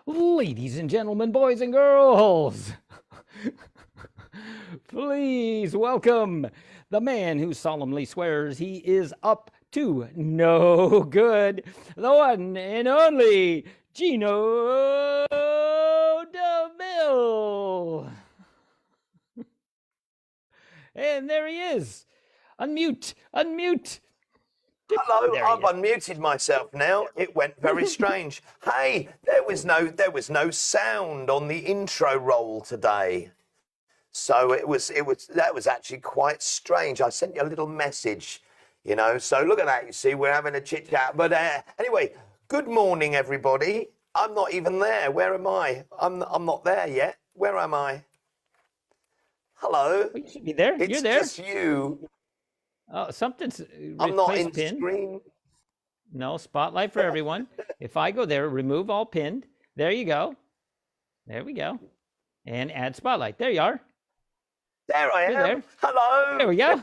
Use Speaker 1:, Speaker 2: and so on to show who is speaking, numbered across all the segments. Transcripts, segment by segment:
Speaker 1: Ladies and gentlemen, boys and girls, please welcome the man who solemnly swears he is up to no good, the one and only Geno DeVille. And there he is. Unmute.
Speaker 2: Hello, I've unmuted myself now. It went very strange. Hey, there was no sound on the intro roll today. So that was actually quite strange. I sent you a little message, So look at that. You see, we're having a chit chat. But anyway, good morning, everybody. I'm not even there. Where am I? I'm not there yet. Where am I? Hello.
Speaker 1: Well, you should be there.
Speaker 2: It's
Speaker 1: You're there.
Speaker 2: just you.
Speaker 1: Oh, something's.
Speaker 2: I'm not in
Speaker 1: pin.
Speaker 2: screen.
Speaker 1: No, spotlight for everyone. If I go there, remove all pinned. There you go. There we go. And add spotlight. There you are.
Speaker 2: There I am.
Speaker 1: There.
Speaker 2: Hello.
Speaker 1: There we go.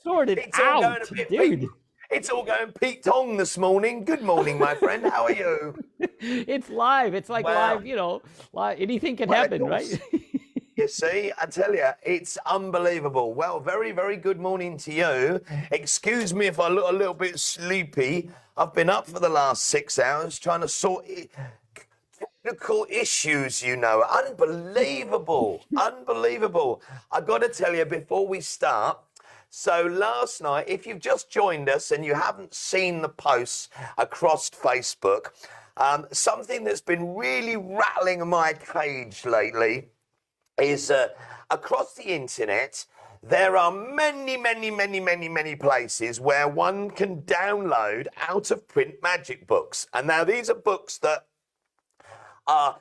Speaker 1: Sorted out, dude.
Speaker 2: It's all going Pete Tong this morning. Good morning, my friend. How are you?
Speaker 1: It's live. It's like live, live. Anything can happen, right?
Speaker 2: You see, I tell you, it's unbelievable. Well, very, very good morning to you. Excuse me if I look a little bit sleepy. I've been up for the last 6 hours trying to sort technical issues, Unbelievable. Unbelievable. I've got to tell you before we start, so last night, if you've just joined us and you haven't seen the posts across Facebook, something that's been really rattling my cage lately is across the internet, there are many places where one can download out-of-print magic books. And now these are books that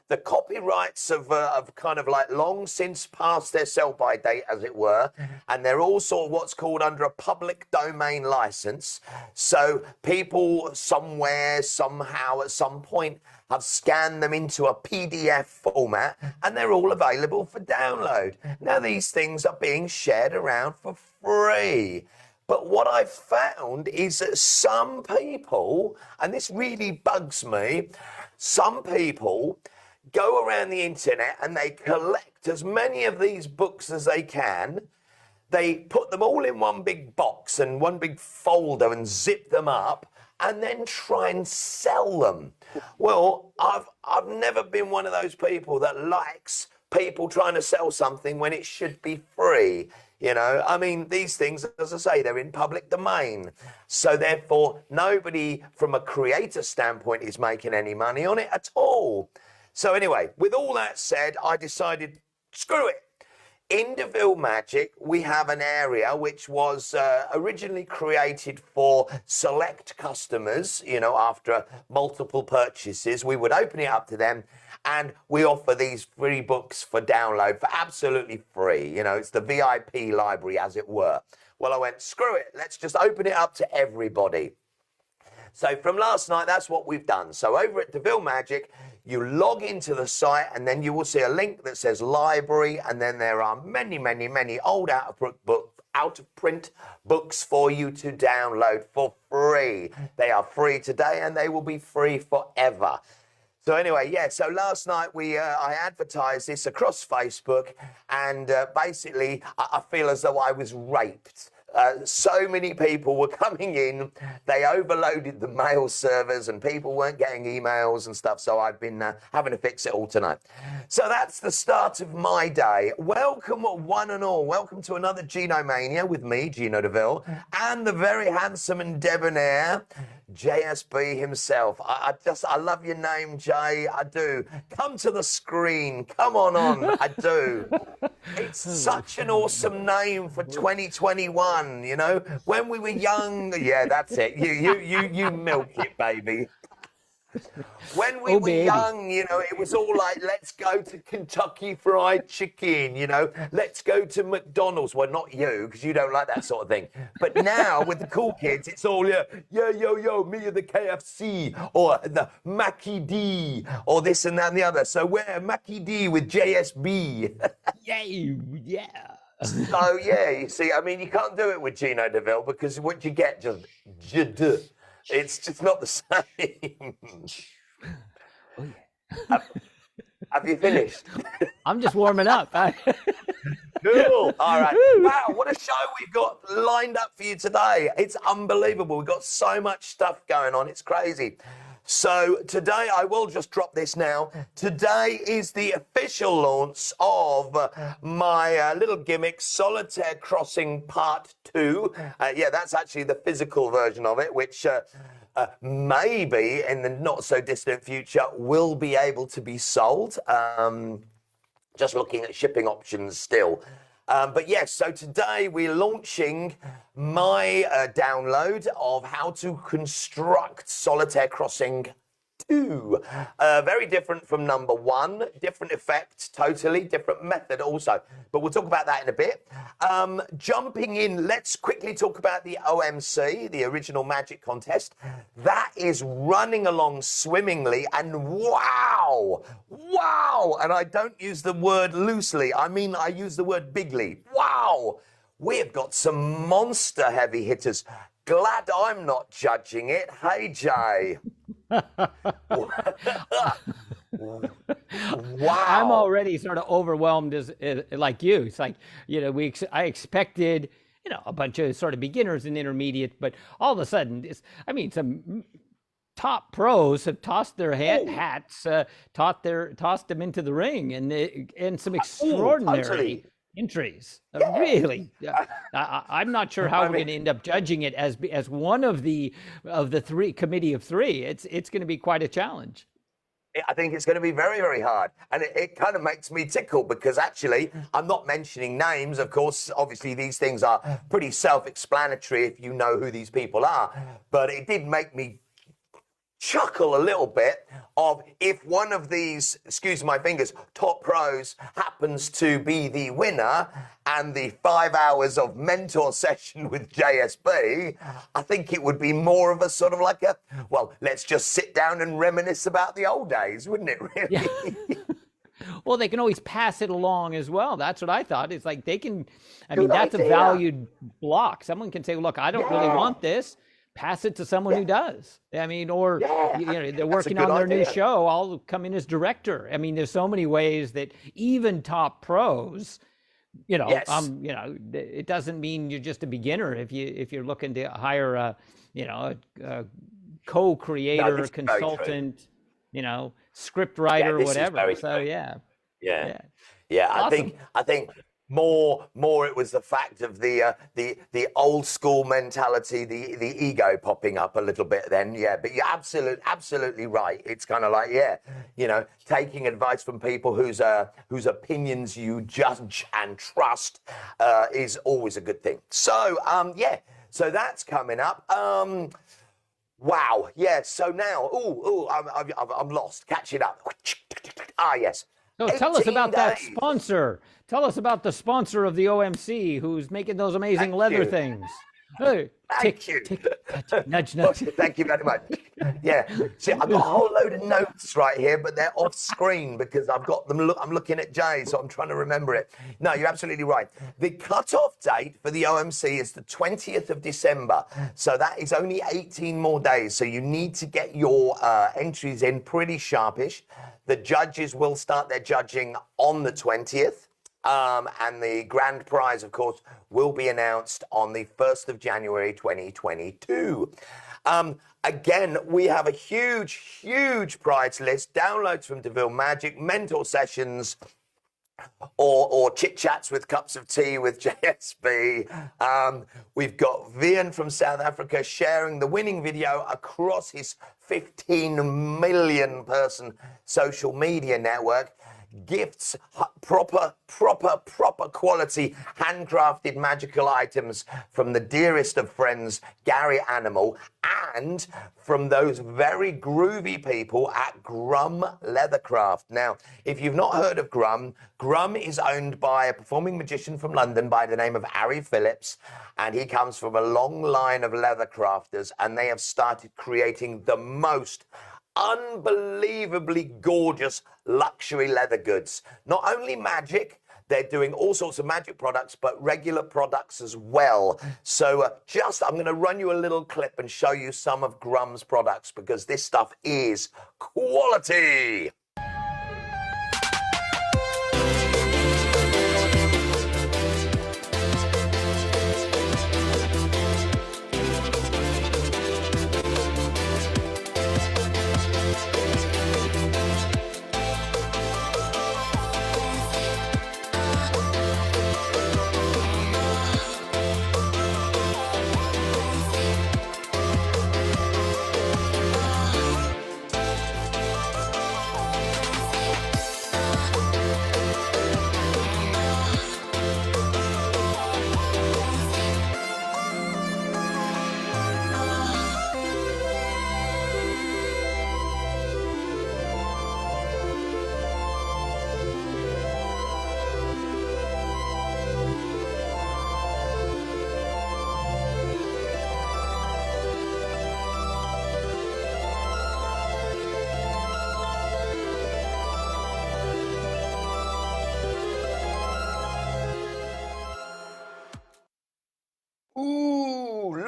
Speaker 2: the copyrights have kind of like long since passed their sell-by date, as it were, and they're also what's called under a public domain license. So people somewhere, somehow, at some point have scanned them into a PDF format, and they're all available for download. Now, these things are being shared around for free. But what I've found is that some people, and this really bugs me, some people go around the internet and they collect as many of these books as they can. They put them all in one big box and one big folder and zip them up and then try and sell them. Well, I've never been one of those people that likes people trying to sell something when it should be free. I mean, these things, as I say, they're in public domain. So therefore, nobody from a creator standpoint is making any money on it at all. So anyway, with all that said, I decided, screw it. In DeVille Magic, we have an area which was originally created for select customers, after multiple purchases. We would open it up to them, and we offer these free books for download for absolutely free. It's the VIP library, as it were. Well, I went, screw it. Let's just open it up to everybody. So from last night, that's what we've done. So over at DeVille Magic, you log into the site and then you will see a link that says library. And then there are many old out-of-print books for you to download for free. They are free today and they will be free forever. So anyway, so last night I advertised this across Facebook, and basically I feel as though I was raped. So many people were coming in, they overloaded the mail servers and people weren't getting emails and stuff, so I've been having to fix it all tonight. So that's the start of my day. Welcome one and all, welcome to another Geno Mania with me, Geno DeVille, and the very handsome and debonair JSB himself. I love your name, Jay. I do. Come to the screen. Come on. I do. It's such an awesome name for 2021. When we were young. Yeah, that's it. You milk it, baby. When we were young, it was all like, let's go to Kentucky Fried Chicken, let's go to McDonald's. Well, not you, because you don't like that sort of thing. But now with the cool kids, it's all, me or the KFC, or the Mackie D, or this and that and the other. So we're Mackie D with JSB.
Speaker 1: Yeah.
Speaker 2: So, you see, I mean, you can't do it with Geno DeVille because what you get just, it's just not the same.
Speaker 1: Oh, yeah.
Speaker 2: Have you finished?
Speaker 1: I'm just warming up.
Speaker 2: Cool. All right. Wow, what a show we've got lined up for you today. It's unbelievable. We've got so much stuff going on. It's crazy. So today, I will just drop this now. Today is the official launch of my little gimmick, Solitaire Crossing Part 2. Yeah, that's actually the physical version of it, which maybe in the not so distant future will be able to be sold. Just looking at shipping options still. But yes, so today we're launching my download of how to construct Solitaire Crossing 2. Very different from number 1, different effect, totally different method also. But we'll talk about that in a bit. Jumping in, let's quickly talk about the OMC, the original Magic Contest. That is running along swimmingly, and wow, and I don't use the word loosely, I mean I use the word bigly. Wow, we've got some monster heavy hitters. Glad I'm not judging it. Hey, Jay. Wow.
Speaker 1: I'm already sort of overwhelmed as like you. It's like, I expected, a bunch of sort of beginners and intermediate, but all of a sudden, some top pros have tossed their hats, tossed them into the ring, and some extraordinary
Speaker 2: totally.
Speaker 1: entries. Really, I'm not sure how we're going to end up judging it as one of the three committee of three. It's going to be quite a challenge.
Speaker 2: I think it's going to be very, very hard. And it kind of makes me tickle because actually I'm not mentioning names. Of course, obviously these things are pretty self-explanatory if you know who these people are. But it did make me chuckle a little bit of if one of these, excuse my fingers, top pros happens to be the winner and the 5 hours of mentor session with JSB, I think it would be more of a sort of like well, let's just sit down and reminisce about the old days, wouldn't it, really?
Speaker 1: Yeah. Well, they can always pass it along as well. That's what I thought. It's like they can, that's a valued block. Someone can say, look, I don't really want this. Pass it to someone who does. Or they're working on their new show. I'll come in as director. There's so many ways that even top pros, it doesn't mean you're just a beginner if you're looking to hire a co-creator, consultant, script writer, whatever. So yeah.
Speaker 2: Awesome. I think more it was the fact of the old school mentality, the ego popping up a little bit then. Yeah, but you're absolutely right. It's kind of like, taking advice from people whose opinions you judge and trust is always a good thing. So so that's coming up. Wow. Yeah. So now, I'm lost. Catch it up. Yes.
Speaker 1: So tell us about that sponsor. Tell us about the sponsor of the OMC who's making those amazing leather things. Hey,
Speaker 2: Thank you.
Speaker 1: Nudge.
Speaker 2: Thank you very much. Yeah. See, I've got a whole load of notes right here, but they're off screen because I've got them. I'm looking at Jay, so I'm trying to remember it. No, you're absolutely right. The cutoff date for the OMC is the 20th of December. So that is only 18 more days. So you need to get your entries in pretty sharpish. The judges will start their judging on the 20th. And the grand prize, of course, will be announced on the 1st of January 2022. Again, we have a huge prize list. Downloads from DeVille Magic, mentor sessions, or chit-chats with cups of tea with JSB. We've got Vian from South Africa sharing the winning video across his 15 million person social media network. Gifts, proper quality handcrafted magical items from the dearest of friends, Gary Animal, and from those very groovy people at Grum Leathercraft. Now, if you've not heard of Grum is owned by a performing magician from London by the name of Ari Phillips, and he comes from a long line of leather crafters, and they have started creating the most unbelievably gorgeous luxury leather goods. Not only magic, they're doing all sorts of magic products, but regular products as well. So I'm going to run you a little clip and show you some of Grum's products because this stuff is quality.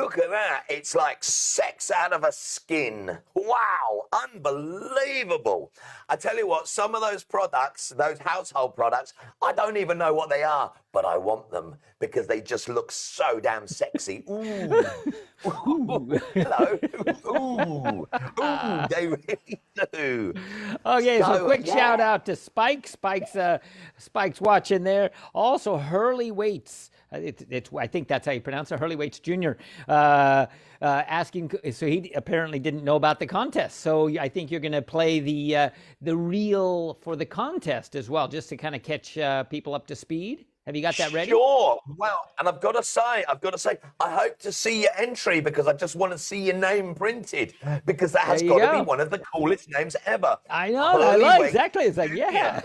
Speaker 2: Look at that. It's like sex out of a skin. Wow. Unbelievable. I tell you what, some of those products, those household products, I don't even know what they are, but I want them because they just look so damn sexy. Ooh. Ooh. Hello. Ooh. Ooh. They really do.
Speaker 1: Okay, so quick
Speaker 2: yeah.
Speaker 1: shout out to Spike. Spike's watching there. Also, Hurley Waits. I think that's how you pronounce it. Hurley Waits Jr. Asking. So he apparently didn't know about the contest. So I think you're going to play the reel for the contest as well, just to kind of catch people up to speed. Have you got that ready?
Speaker 2: Sure. Well, and I've got to say, I hope to see your entry because I just want to see your name printed because that has got to be one of the coolest names ever.
Speaker 1: I know. I love exactly. It's like, yeah.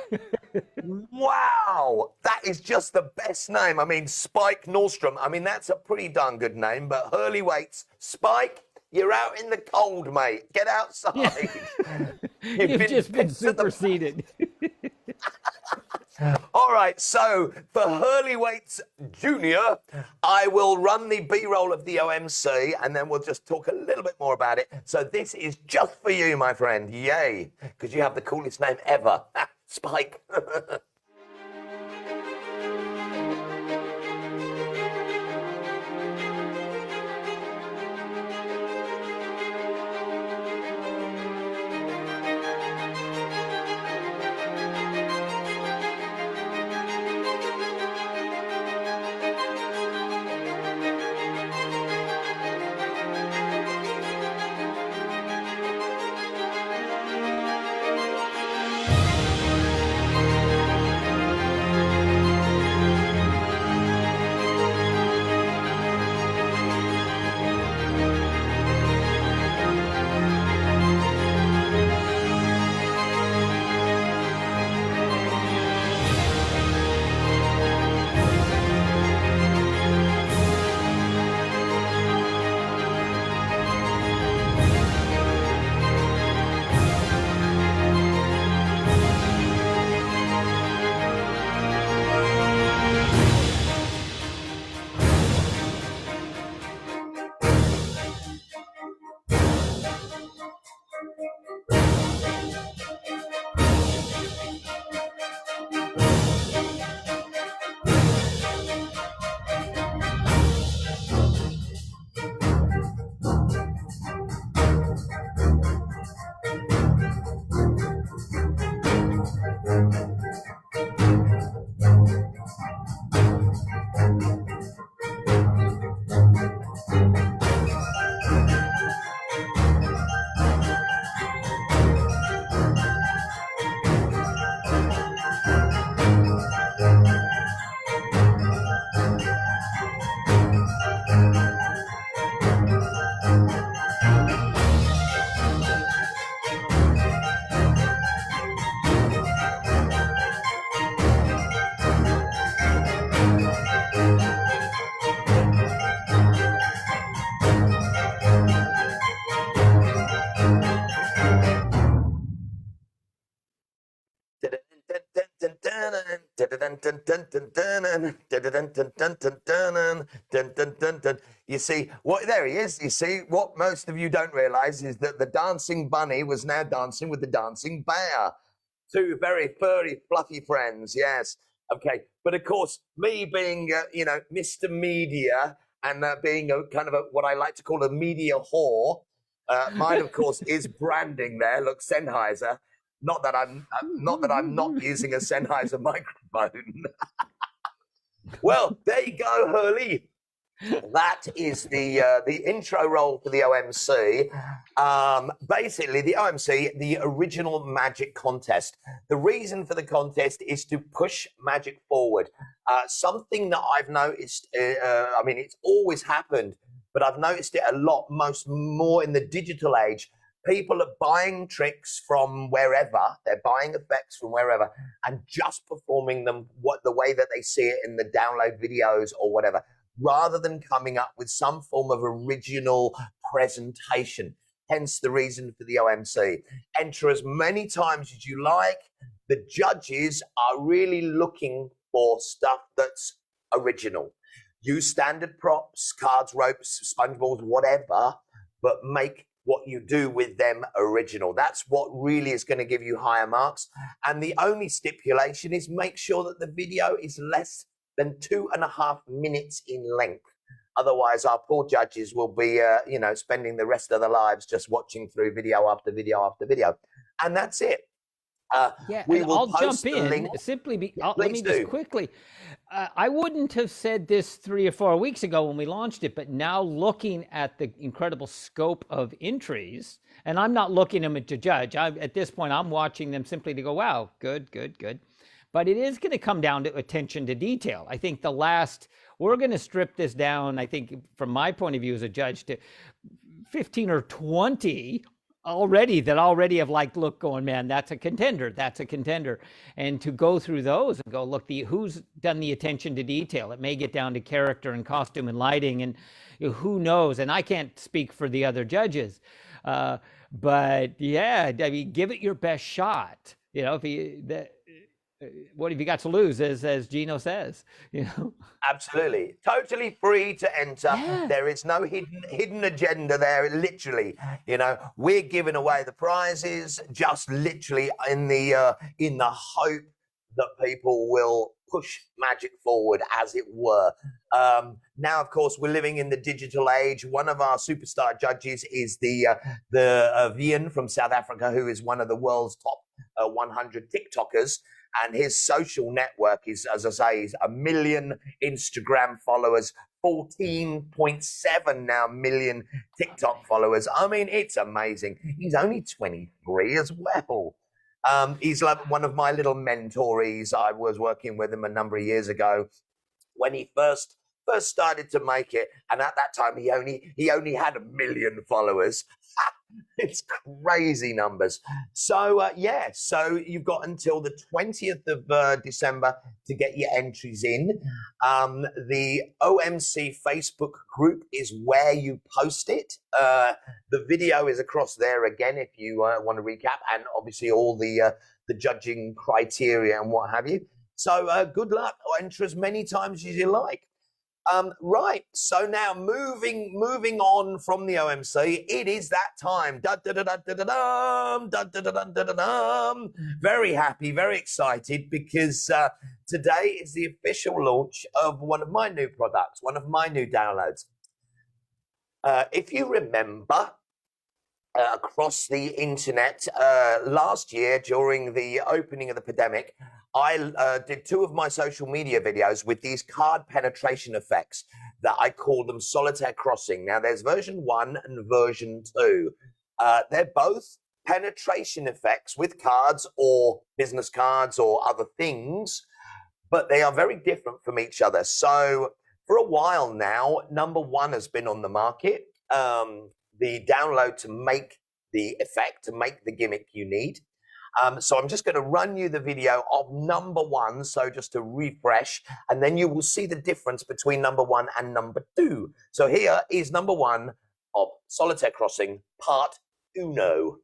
Speaker 2: Wow. That is just the best name. I mean, Spike Nordstrom. I mean, that's a pretty darn good name, but Hurley Waits. Spike, you're out in the cold, mate. Get outside.
Speaker 1: You've just been superseded.
Speaker 2: All right, so for Hurley Waits Jr., I will run the B-roll of the OMC, and then we'll just talk a little bit more about it. So this is just for you, my friend. Yay, because you have the coolest name ever. Spike. You see, there he is. You see, what most of you don't realize is that the dancing bunny was now dancing with the dancing bear. Two very furry, fluffy friends, yes. Okay, but of course, me being, Mr. Media and being a kind of what I like to call a media whore, mine, of course, is branding there. Look, Sennheiser. Not that I'm not using a Sennheiser microphone. Well, there you go, Hurley. That is the intro roll for the OMC. Basically, the OMC, the original Magic contest. The reason for the contest is to push Magic forward. Something that I've noticed, it's always happened, but I've noticed it a lot, more in the digital age. People are buying tricks from wherever, they're buying effects from wherever, and just performing them the way that they see it in the download videos or whatever, rather than coming up with some form of original presentation. Hence the reason for the OMC. Enter as many times as you like. The judges are really looking for stuff that's original. use standard props, cards, ropes, sponge balls, whatever, but make what you do with them original. That's what really is going to give you higher marks. And the only stipulation is make sure that the video is less than 2.5 minutes in length. Otherwise, our poor judges will be, spending the rest of their lives just watching through video after video after video. And that's it.
Speaker 1: I'll jump in simply. Let me just quickly. I wouldn't have said this 3 or 4 weeks ago when we launched it, but now looking at the incredible scope of entries, and I'm not looking at them to judge. At this point, I'm watching them simply to go, wow, good. But it is going to come down to attention to detail. I think we're going to strip this down, I think, from my point of view as a judge, to 15 or 20 that already have look, going, man, that's a contender. And to go through those and go, look, who's done the attention to detail? It may get down to character and costume and lighting, and who knows? And I can't speak for the other judges, but yeah, I mean, give it your best shot. What have you got to lose, as Geno says?
Speaker 2: Absolutely, totally free to enter. Yeah. There is no hidden agenda there. Literally, we're giving away the prizes just literally in the hope that people will push magic forward, as it were. Now, of course, we're living in the digital age. One of our superstar judges is the Vian from South Africa, who is one of the world's top 100 TikTokers. And his social network is, as I say, is 1 million Instagram followers, 14.7 now million TikTok followers. I mean, it's amazing. He's only 23 as well. He's like one of my little mentorees. I was working with him a number of years ago when he first started to make it, and at that time he only had 1 million followers. It's crazy numbers. So so you've got until the 20th of December to get your entries in. The OMC Facebook group is where you post it. The video is across there again if you want to recap, and obviously all the judging criteria and what have you. So good luck. Enter as many times as you like. Right, so now moving on from the OMC, it is that time. Very happy, very excited, because today is the official launch of one of my new products, one of my new downloads. If you remember, across the internet last year during the opening of the pandemic, I did 2 of my social media videos with these card penetration effects that I call them Solitaire Crossing. Now, there's version 1 and version 2. They're both penetration effects with cards or business cards or other things, but they are very different from each other. So for a while now, number 1 has been on the market. The download to make the effect, to make the gimmick you need. So I'm just going to run you the video of number 1, so just to refresh, and then you will see the difference between number 1 and number 2. So here is number 1 of Solitaire Crossing, part uno.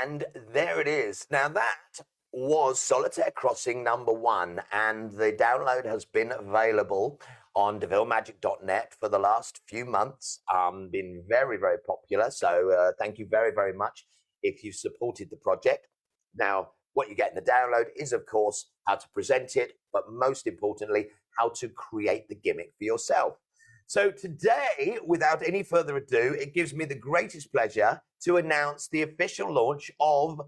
Speaker 2: And there it is. Now that was Solitaire Crossing number 1, and the download has been available on DeVilleMagic.net for the last few months. Been very, very popular. So thank you very, very much if you've supported the project. Now, what you get in the download is, of course, how to present it, but most importantly, how to create the gimmick for yourself. So today, without any further ado, it gives me the greatest pleasure to announce the official launch of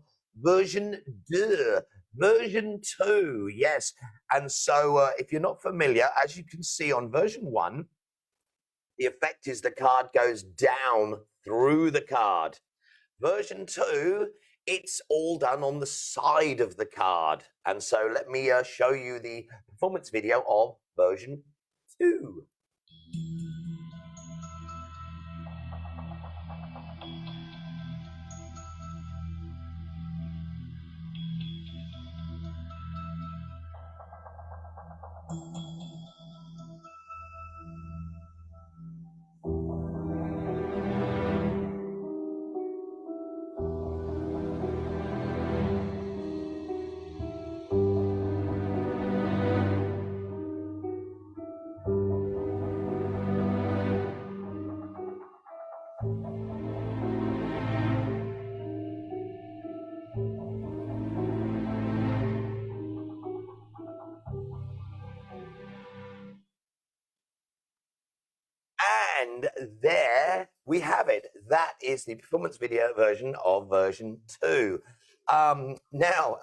Speaker 2: version 2. Version 2, yes. And so if you're not familiar, as you can see on version 1, the effect is the card goes down through the card. Version 2, it's all done on the side of the card. And so let me show you the performance video of version 2. And there we have it. That is the performance video version of version 2. Now,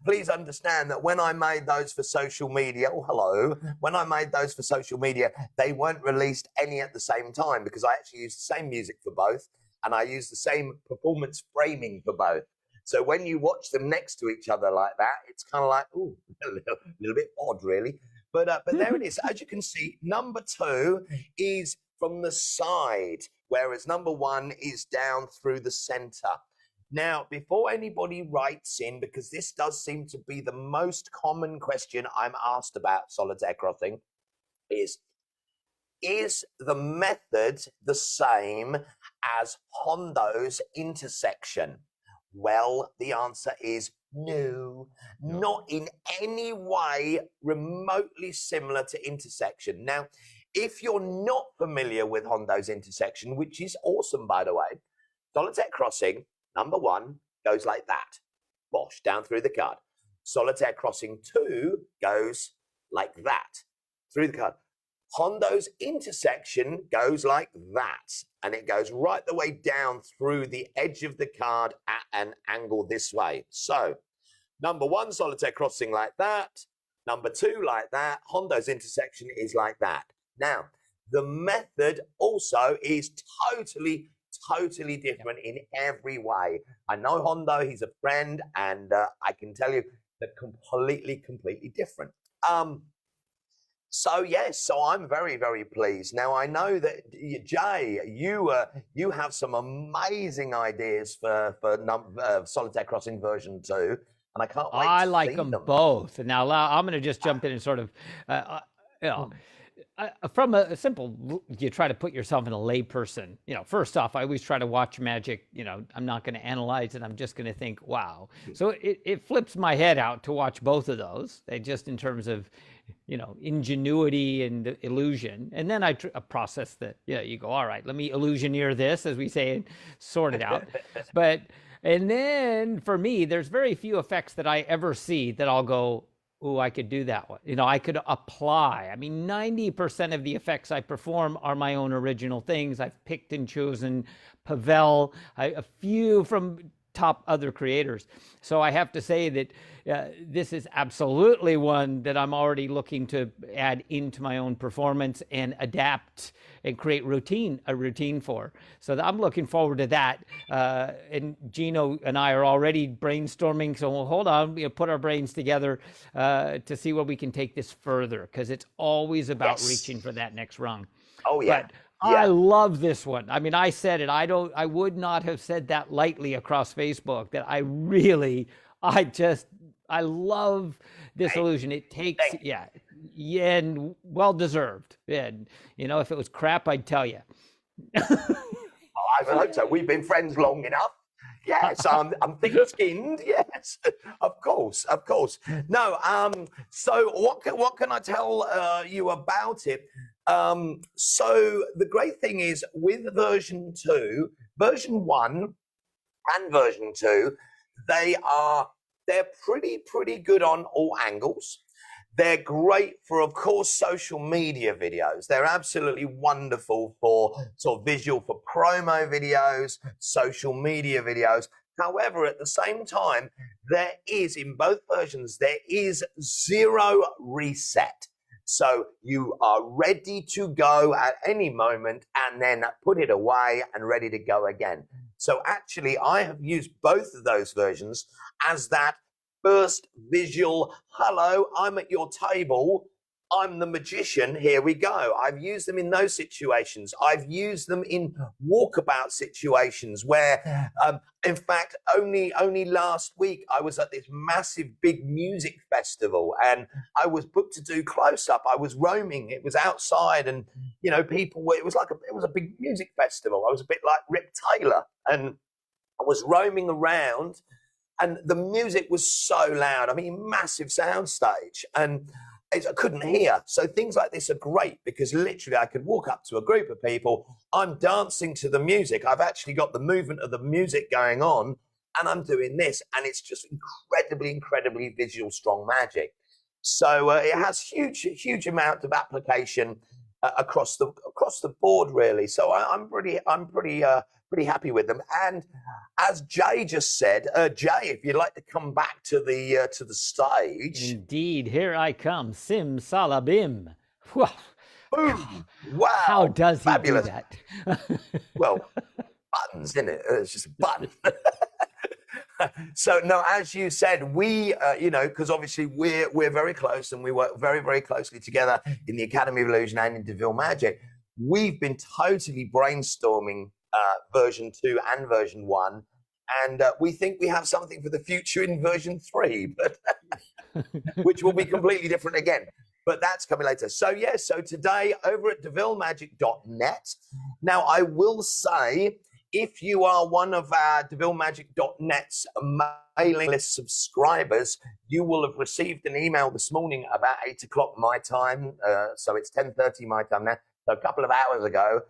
Speaker 2: please understand that when I made those for social media, when I made those for social media, they weren't released any at the same time because I actually used the same music for both and I used the same performance framing for both. So when you watch them next to each other like that, it's kind of like, ooh, a little bit odd, really. But there it is. As you can see, number 2 is from the side, whereas number 1 is down through the center. Now, before anybody writes in, because this does seem to be the most common question I'm asked about solitaire crossing, is the method the same as Hondo's intersection? Well, the answer is no, not in any way remotely similar to intersection. Now, if you're not familiar with Hondo's intersection, which is awesome, by the way, solitaire crossing, number 1 goes like that, bosh, down through the card. Solitaire crossing 2 goes like that, through the card. Hondo's intersection goes like that, and it goes right the way down through the edge of the card at an angle this way. So, number 1, solitaire crossing like that. Number 2, like that. Hondo's intersection is like that. Now, the method also is totally different in every way. I know Hondo, he's a friend, and I can tell you they're completely different. So yes, so I'm very pleased. Now I know that Jay, you have some amazing ideas for solitaire crossing version 2, and I can't wait.
Speaker 1: I like them both. And now I'm going to just jump in and sort of, from a simple, you try to put yourself in a layperson. First off, I always try to watch magic. I'm not going to analyze it. I'm just going to think, wow. So it flips my head out to watch both of those. Just in terms of, ingenuity and illusion. And then I process that, you go, all right, let me illusioneer this, as we say, and sort it out. And then for me, there's very few effects that I ever see that I'll go, oh, I could do that one. I could apply. I mean, 90% of the effects I perform are my own original things. I've picked and chosen Pavel, a few from top other creators. So I have to say that this is absolutely one that I'm already looking to add into my own performance and adapt and create a routine for. So I'm looking forward to that. And Geno and I are already brainstorming. So we'll hold on, put our brains together to see where we can take this further, because it's always about reaching for that next rung.
Speaker 2: Oh yeah.
Speaker 1: But I love this one. I mean, I said it. I would not have said that lightly across Facebook, that I love this illusion. It takes, and well deserved. And if it was crap, I'd tell you.
Speaker 2: I hope so. We've been friends long enough. Yes, I'm thick-skinned. Yes, of course. No, so what can I tell you about it? So the great thing is with version 2, version 1 and version 2, they're pretty good on all angles. They're great for, of course, social media videos. They're absolutely wonderful for sort of visual, for promo videos, social media videos. However, at the same time, there is, in both versions, there is zero reset. So you are ready to go at any moment and then put it away and ready to go again. So actually, I have used both of those versions as that first visual, hello, I'm at your table, I'm the magician, here we go. I've used them in those situations. I've used them in walkabout situations where, in fact, only last week I was at this massive big music festival and I was booked to do close up. I was roaming. It was outside and, you know, people were, it was a big music festival. I was a bit like Rip Taylor and I was roaming around and the music was so loud. I mean, massive soundstage and I couldn't hear. So things like this are great because literally I could walk up to a group of people. I'm dancing to the music. I've actually got the movement of the music going on and I'm doing this. And it's just incredibly visual, strong magic. So it has huge amount of application across the board, really. So I'm pretty happy with them. And as Jay just said, Jay, if you'd like to come back to the stage.
Speaker 1: Indeed, here I come, Sim Salabim. Wow.
Speaker 2: Boom. Wow.
Speaker 1: How does he
Speaker 2: Fabulous.
Speaker 1: do that?
Speaker 2: Well, buttons, isn't it? It's just a button. So no, as you said, we, you know, because obviously we're very close and we work very closely together in the Academy of Illusion and in DeVille Magic. We've been totally brainstorming version 2 and version 1, and we think we have something for the future in version 3, but which will be completely different again. But that's coming later. So yes, so today over at DeVilleMagic.net. Now I will say, if you are one of our DeVilleMagic.net's mailing list subscribers, you will have received an email this morning about 8 o'clock my time. So it's 10:30 my time now. So a couple of hours ago.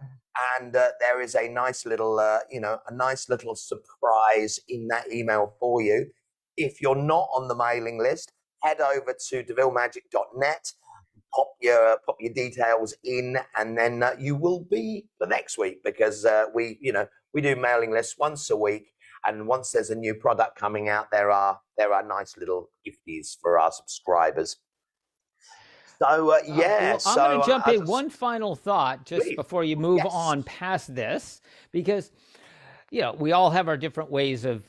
Speaker 2: And there is a nice little, you know, a nice little surprise in that email for you. If you're not on the mailing list, head over to DeVilleMagic.net, pop your details in, and then you will be for next week because we do mailing lists once a week, and once there's a new product coming out, there are nice little gifties for our subscribers. So yeah,
Speaker 1: well, I'm going to jump in. One final thought just before you move on past this, because you know we all have our different ways of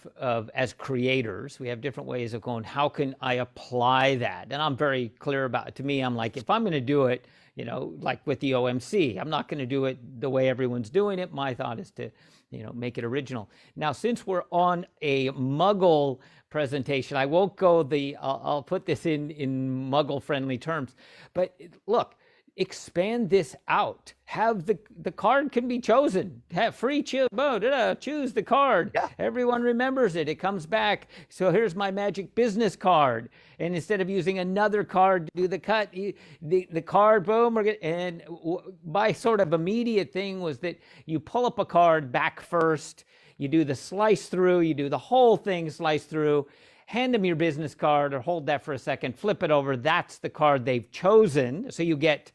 Speaker 1: as creators. We have different ways of going, how can I apply that? And I'm very clear about it. To me, I'm like, if I'm going to do it, you know, like with the OMC, I'm not going to do it the way everyone's doing it. My thought is to, you know, make it original. Now, since we're on a Muggle presentation, I won't go I'll put this in Muggle friendly terms, but look, expand this out. Have the card can be chosen. Have free choose the card.
Speaker 2: Yeah.
Speaker 1: Everyone remembers it. It comes back. So here's my magic business card. And instead of using another card to do the cut, the card, boom, and my sort of immediate thing was that you pull up a card back first, you do the slice through, you do the whole thing slice through, hand them your business card or hold that for a second, flip it over. That's the card they've chosen. So you get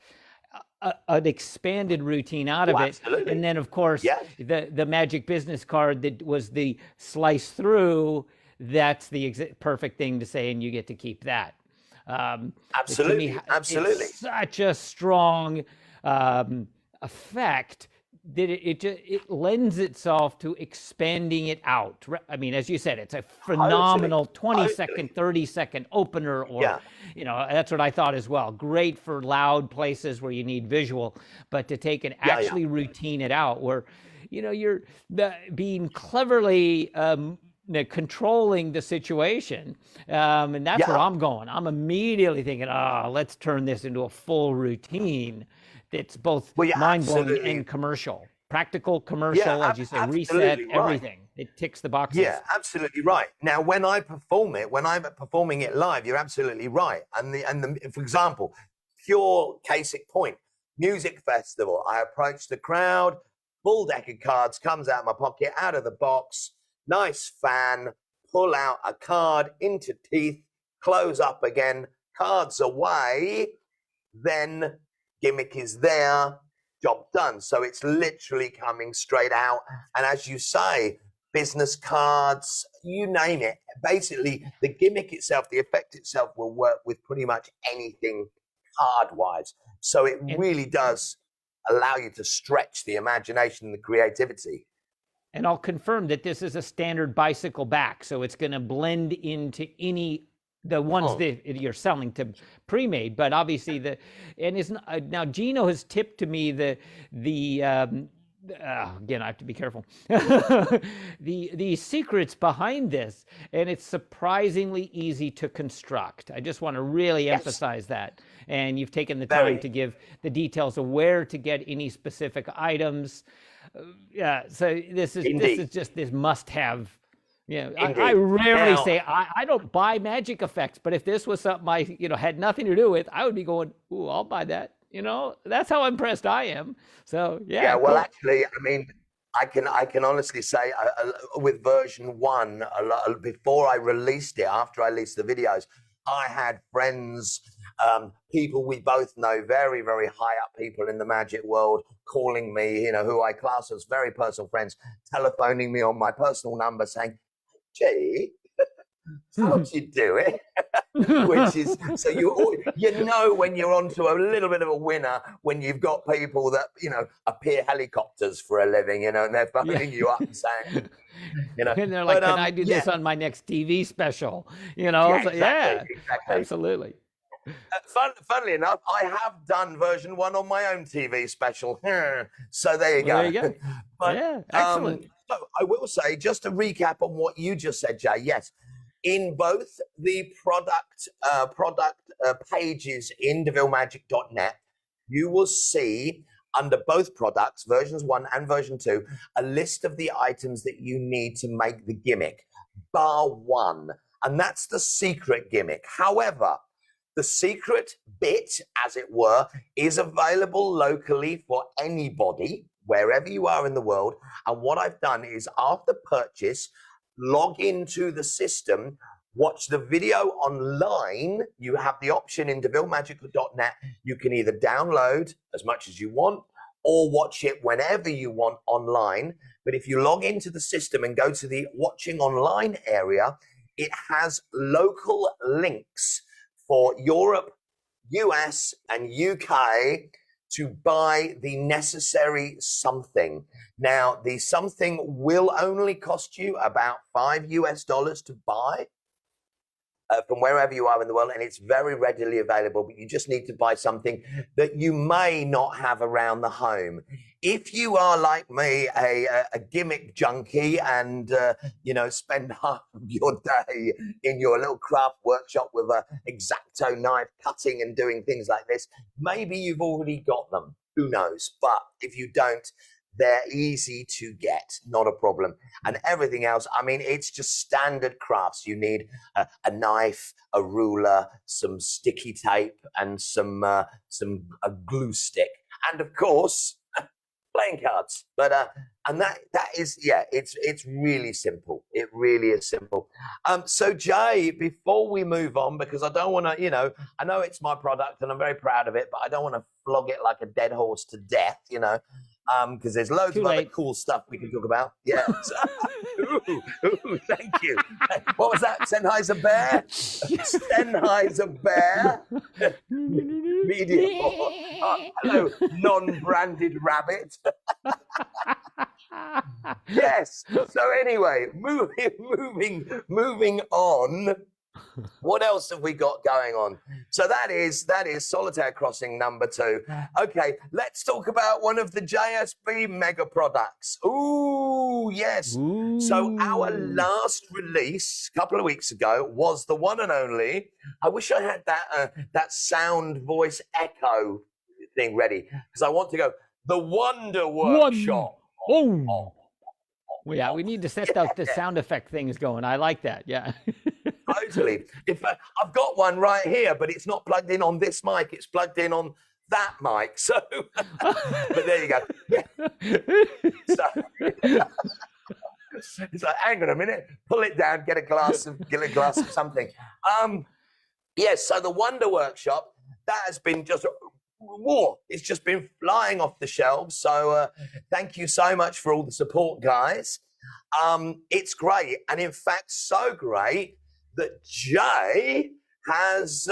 Speaker 1: an expanded routine out of it.
Speaker 2: Absolutely.
Speaker 1: And then, of course, the magic business card that was the slice through, that's the perfect thing to say, and you get to keep that.
Speaker 2: Absolutely. Absolutely.
Speaker 1: It's such a strong effect that it lends itself to expanding it out. I mean, as you said, it's a phenomenal 20-second, 30-second opener, or, you know, that's what I thought as well. Great for loud places where you need visual, but to take and actually routine it out where, you know, you're being cleverly controlling the situation. And that's where I'm going. I'm immediately thinking, let's turn this into a full routine. It's both mind-blowing and commercial. Practical, commercial, as you say, reset, everything. It ticks the boxes.
Speaker 2: Yeah, absolutely right. Now, when I perform it, when I'm performing it live, you're absolutely right. And for example, pure case in point, music festival. I approach the crowd, full deck of cards comes out of my pocket, out of the box, nice fan, pull out a card into teeth, close up again, cards away, then gimmick is there, job done. So it's literally coming straight out. And as you say, business cards, you name it. Basically, the gimmick itself, the effect itself will work with pretty much anything card-wise. So it really does allow you to stretch the imagination and the creativity.
Speaker 1: And I'll confirm that this is a standard bicycle back, so it's going to blend into the ones that you're selling to pre-made. But obviously now Geno has tipped to me again, I have to be careful. the secrets behind this, and it's surprisingly easy to construct. I just want to really emphasize that. And you've taken the time to give the details of where to get any specific items. Yeah, so this is just this must-have. Yeah, I rarely say I don't buy magic effects, but if this was something I had nothing to do with, I would be going, ooh, I'll buy that. That's how impressed I am. So yeah.
Speaker 2: Yeah, well, actually, I mean, I can honestly say with version 1, before I released it, after I released the videos, I had friends, people we both know, very, very high up people in the magic world, calling me, who I class as very personal friends, telephoning me on my personal number saying, "Gee, how'd you do it?" Which is, so you know when you're onto a little bit of a winner when you've got people that appear helicopters for a living, and they're phoning you up and saying,
Speaker 1: and they're like, "Can I do this on my next TV special?" Exactly. Absolutely.
Speaker 2: Funnily enough, I have done version 1 on my own TV special. So there you go.
Speaker 1: There you go.
Speaker 2: But,
Speaker 1: yeah, excellent.
Speaker 2: So I will say, just to recap on what you just said, Jay, yes, in both the product pages in DeVilleMagic.net, you will see under both products, versions 1 and version 2, a list of the items that you need to make the gimmick, bar 1. And that's the secret gimmick. However, the secret bit, as it were, is available locally for anybody, wherever you are in the world. And what I've done is, after purchase, log into the system, watch the video online. You have the option in DeVilleMagic.net. You can either download as much as you want or watch it whenever you want online. But if you log into the system and go to the watching online area, it has local links for Europe, US, and UK to buy the necessary something. Now, the something will only cost you about $5 to buy from wherever you are in the world, and it's very readily available, but you just need to buy something that you may not have around the home. If you are, like me, a gimmick junkie and, spend half of your day in your little craft workshop with an X-Acto knife cutting and doing things like this, maybe you've already got them. Who knows? But if you don't, they're easy to get, not a problem. And everything else, I mean, it's just standard crafts. You need a knife, a ruler, some sticky tape, and a glue stick, and of course, playing cards. But and that is, yeah, it's really simple. It really is simple. So Jay, before we move on, because I don't want to, I know it's my product and I'm very proud of it, but I don't want to flog it like a dead horse to death, because there's loads of other cool stuff we can talk about. Yeah. Ooh, thank you. What was that? Sennheiser Bear? Sennheiser Bear? Medium. Hello, non-branded rabbit. Yes. So anyway, moving on. What else have we got going on? So that is Solitaire Crossing number 2. Okay, let's talk about one of the JSB mega products. Ooh, yes. Ooh. So our last release a couple of weeks ago was the one and only. I wish I had that sound voice echo thing ready, because I want to go, the Wonder Workshop.
Speaker 1: Oh. Well, yeah, we need to set the sound effect things going. I like that. Yeah.
Speaker 2: Totally. If I've got one right here, but it's not plugged in on this mic, it's plugged in on that mic. So, but there you go. Yeah. So, it's like, hang on a minute, pull it down, get a glass of something. Yes, so the Wonder Workshop, that has been just, whoa, it's just been flying off the shelves. So thank you so much for all the support, guys. It's great. And in fact, so great that Jay has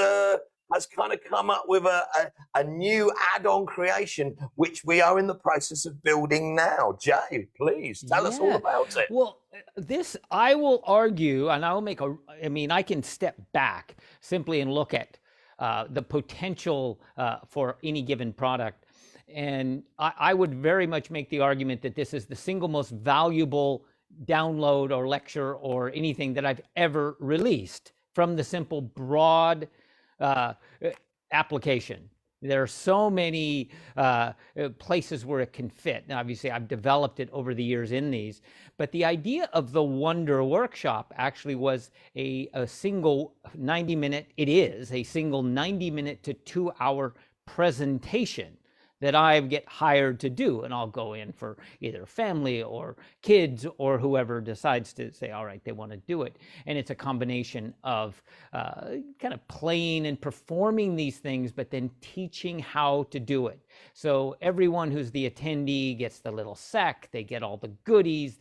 Speaker 2: kind of come up with a new add-on creation, which we are in the process of building now. Jay, please tell us all about it.
Speaker 1: Well, this, I will argue, and I'll make I can step back simply and look at the potential for any given product. And I would very much make the argument that this is the single most valuable download or lecture or anything that I've ever released from the simple broad application. There are so many places where it can fit. Now, obviously, I've developed it over the years in these, but the idea of the Wonder Workshop actually was a single 90-minute, it is a single 90-minute to 2-hour presentation that I get hired to do. And I'll go in for either family or kids or whoever decides to say, all right, they want to do it. And it's a combination of kind of playing and performing these things, but then teaching how to do it. So everyone who's the attendee gets the little sack, they get all the goodies,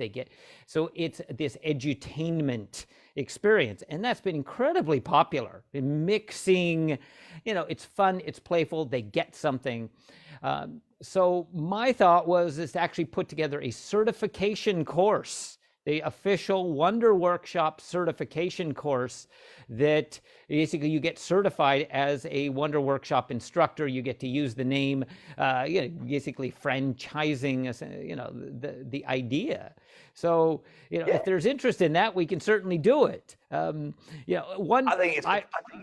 Speaker 1: so it's this edutainment experience. And that's been incredibly popular in mixing, it's fun, it's playful, they get something. So my thought was to actually put together a certification course, the official Wonder Workshop certification course that basically you get certified as a Wonder Workshop instructor. You get to use the name, basically franchising, the idea. So, if there's interest in that, we can certainly do it.
Speaker 2: I think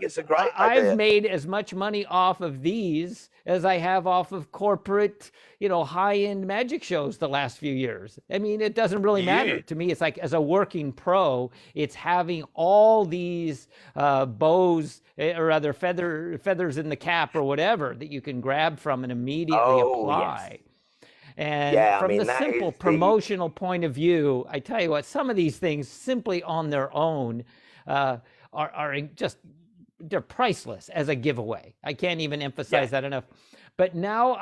Speaker 2: it's a great idea.
Speaker 1: I've made as much money off of these as I have off of corporate, high-end magic shows the last few years. I mean, it doesn't really matter to me. It's like, as a working pro, it's having all these bows, or rather feathers in the cap or whatever that you can grab from and immediately apply. Yes. And from the simple promotional point of view, I tell you what, some of these things simply on their own are they're priceless as a giveaway. I can't even emphasize that enough. But now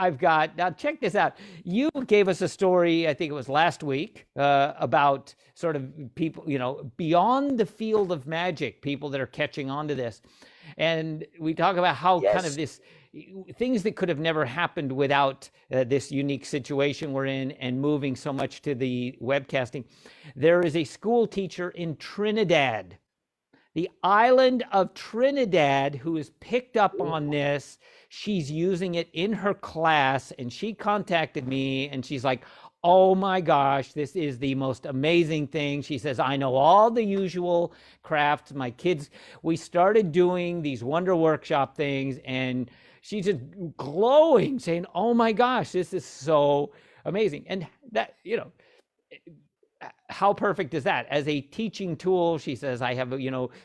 Speaker 1: check this out. You gave us a story, I think it was last week, about sort of people, beyond the field of magic, people that are catching on to this. And we talk about how kind of this, things that could have never happened without this unique situation we're in and moving so much to the webcasting. There is a school teacher in Trinidad, the island of Trinidad, who has picked up on this. She's using it in her class, and she contacted me and she's like, oh my gosh, this is the most amazing thing. She says, I know all the usual crafts. My kids, we started doing these Wonder Workshop things, and she's just glowing, saying, oh my gosh, this is so amazing. And that, how perfect is that? As a teaching tool, she says, I have,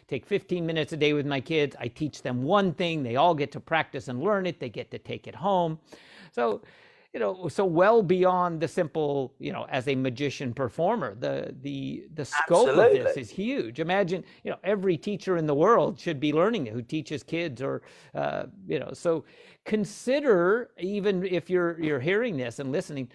Speaker 1: take 15 minutes a day with my kids. I teach them one thing. They all get to practice and learn it. They get to take it home. So, so well beyond the simple, as a magician performer, the scope of this is huge. Imagine, every teacher in the world should be learning it who teaches kids, or, so consider, even if you're hearing this and listening,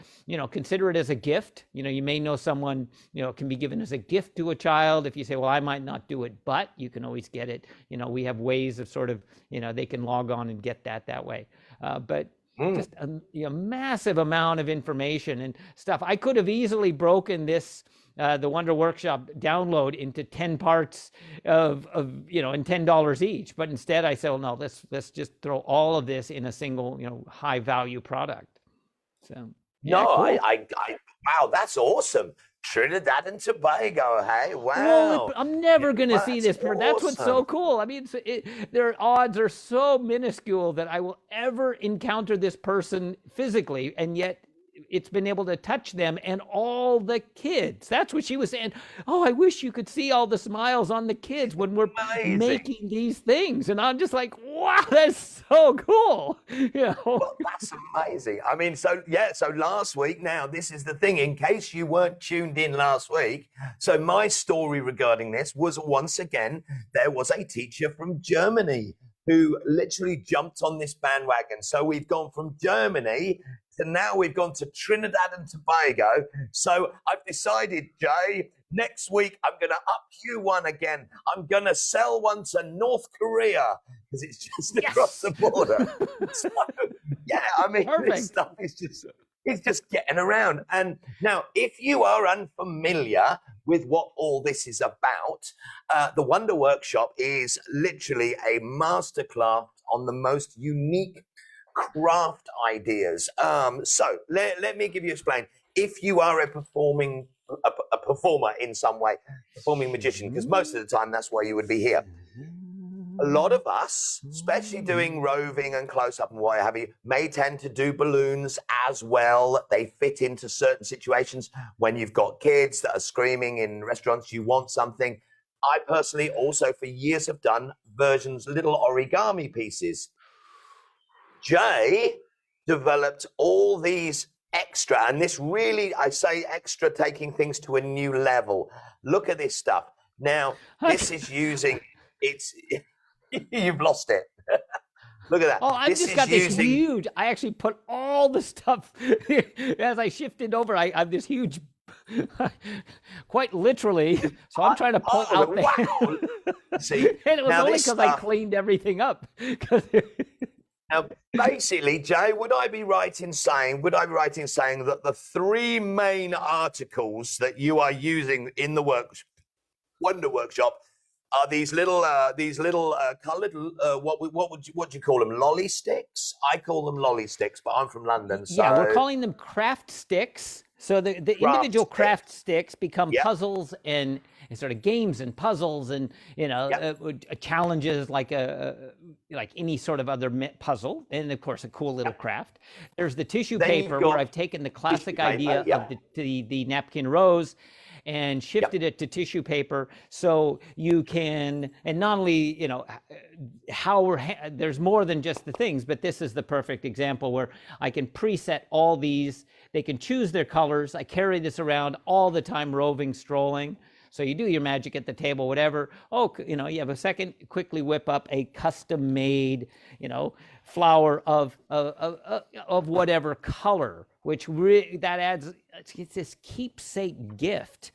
Speaker 1: consider it as a gift. You may know someone, it can be given as a gift to a child. If you say, well, I might not do it, but you can always get it. We have ways of sort of, they can log on and get that way. But just a massive amount of information and stuff. I could have easily broken this, the Wonder Workshop download, into 10 parts of and $10 each. But instead I said, well, no, let's just throw all of this in a single, high value product. So
Speaker 2: cool. Wow, that's awesome. Trinidad and Tobago, hey, wow.
Speaker 1: Well, I'm never going to see this. Awesome. That's what's so cool. I mean, their odds are so minuscule that I will ever encounter this person physically, and yet it's been able to touch them and all the kids. That's what she was saying. Oh, I wish you could see all the smiles on the kids when we're making these things. And I'm just like, wow, that's so cool.
Speaker 2: Well, that's amazing. I mean, so last week, now this is the thing, in case you weren't tuned in last week. So my story regarding this was, once again, there was a teacher from Germany who literally jumped on this bandwagon. So we've gone from Germany to now we've gone to Trinidad and Tobago. So I've decided, Jay, next week I'm going to up you one again. I'm going to sell one to North Korea because it's just across the border. So, yeah, I mean, this stuff is just getting around. And now, if you are unfamiliar with what all this is about, the Wonder Workshop is literally a masterclass on the most unique craft ideas. So let me give you explain. If you are a performer in some way, performing magician, because most of the time that's why you would be here. A lot of us, especially doing roving and close-up and what have you, may tend to do balloons as well. They fit into certain situations. When you've got kids that are screaming in restaurants, you want something. I personally also for years have done versions, little origami pieces. Jay developed all these extra, and this really, I say extra, taking things to a new level. Look at this stuff. Now, this is using, you've lost it. Look at that.
Speaker 1: Oh, I've just got this huge, I actually put all the stuff, as I shifted over, I have this huge, quite literally, so I'm trying to pull out the,
Speaker 2: See,
Speaker 1: and it was only because I cleaned everything up.
Speaker 2: Now, basically, Jay, would I be right in saying that the three main articles that you are using in the Wonder Workshop are these little coloured what do you call them? Lolly sticks? I call them lolly sticks, but I'm from London. So
Speaker 1: yeah, we're calling them craft sticks. So the individual craft sticks become puzzles and sort of games and puzzles and challenges like any sort of other puzzle, and of course a cool little craft. There's the tissue paper where I've taken the classic idea of the napkin rose and shifted it to tissue paper, so you can, and not only there's more than just the things, but this is the perfect example where I can preset all these. They can choose their colors. I carry this around all the time, roving, strolling. So you do your magic at the table, whatever. Oh, you have a second, quickly whip up a custom-made, flower of whatever color, which that adds, it's this keepsake gift.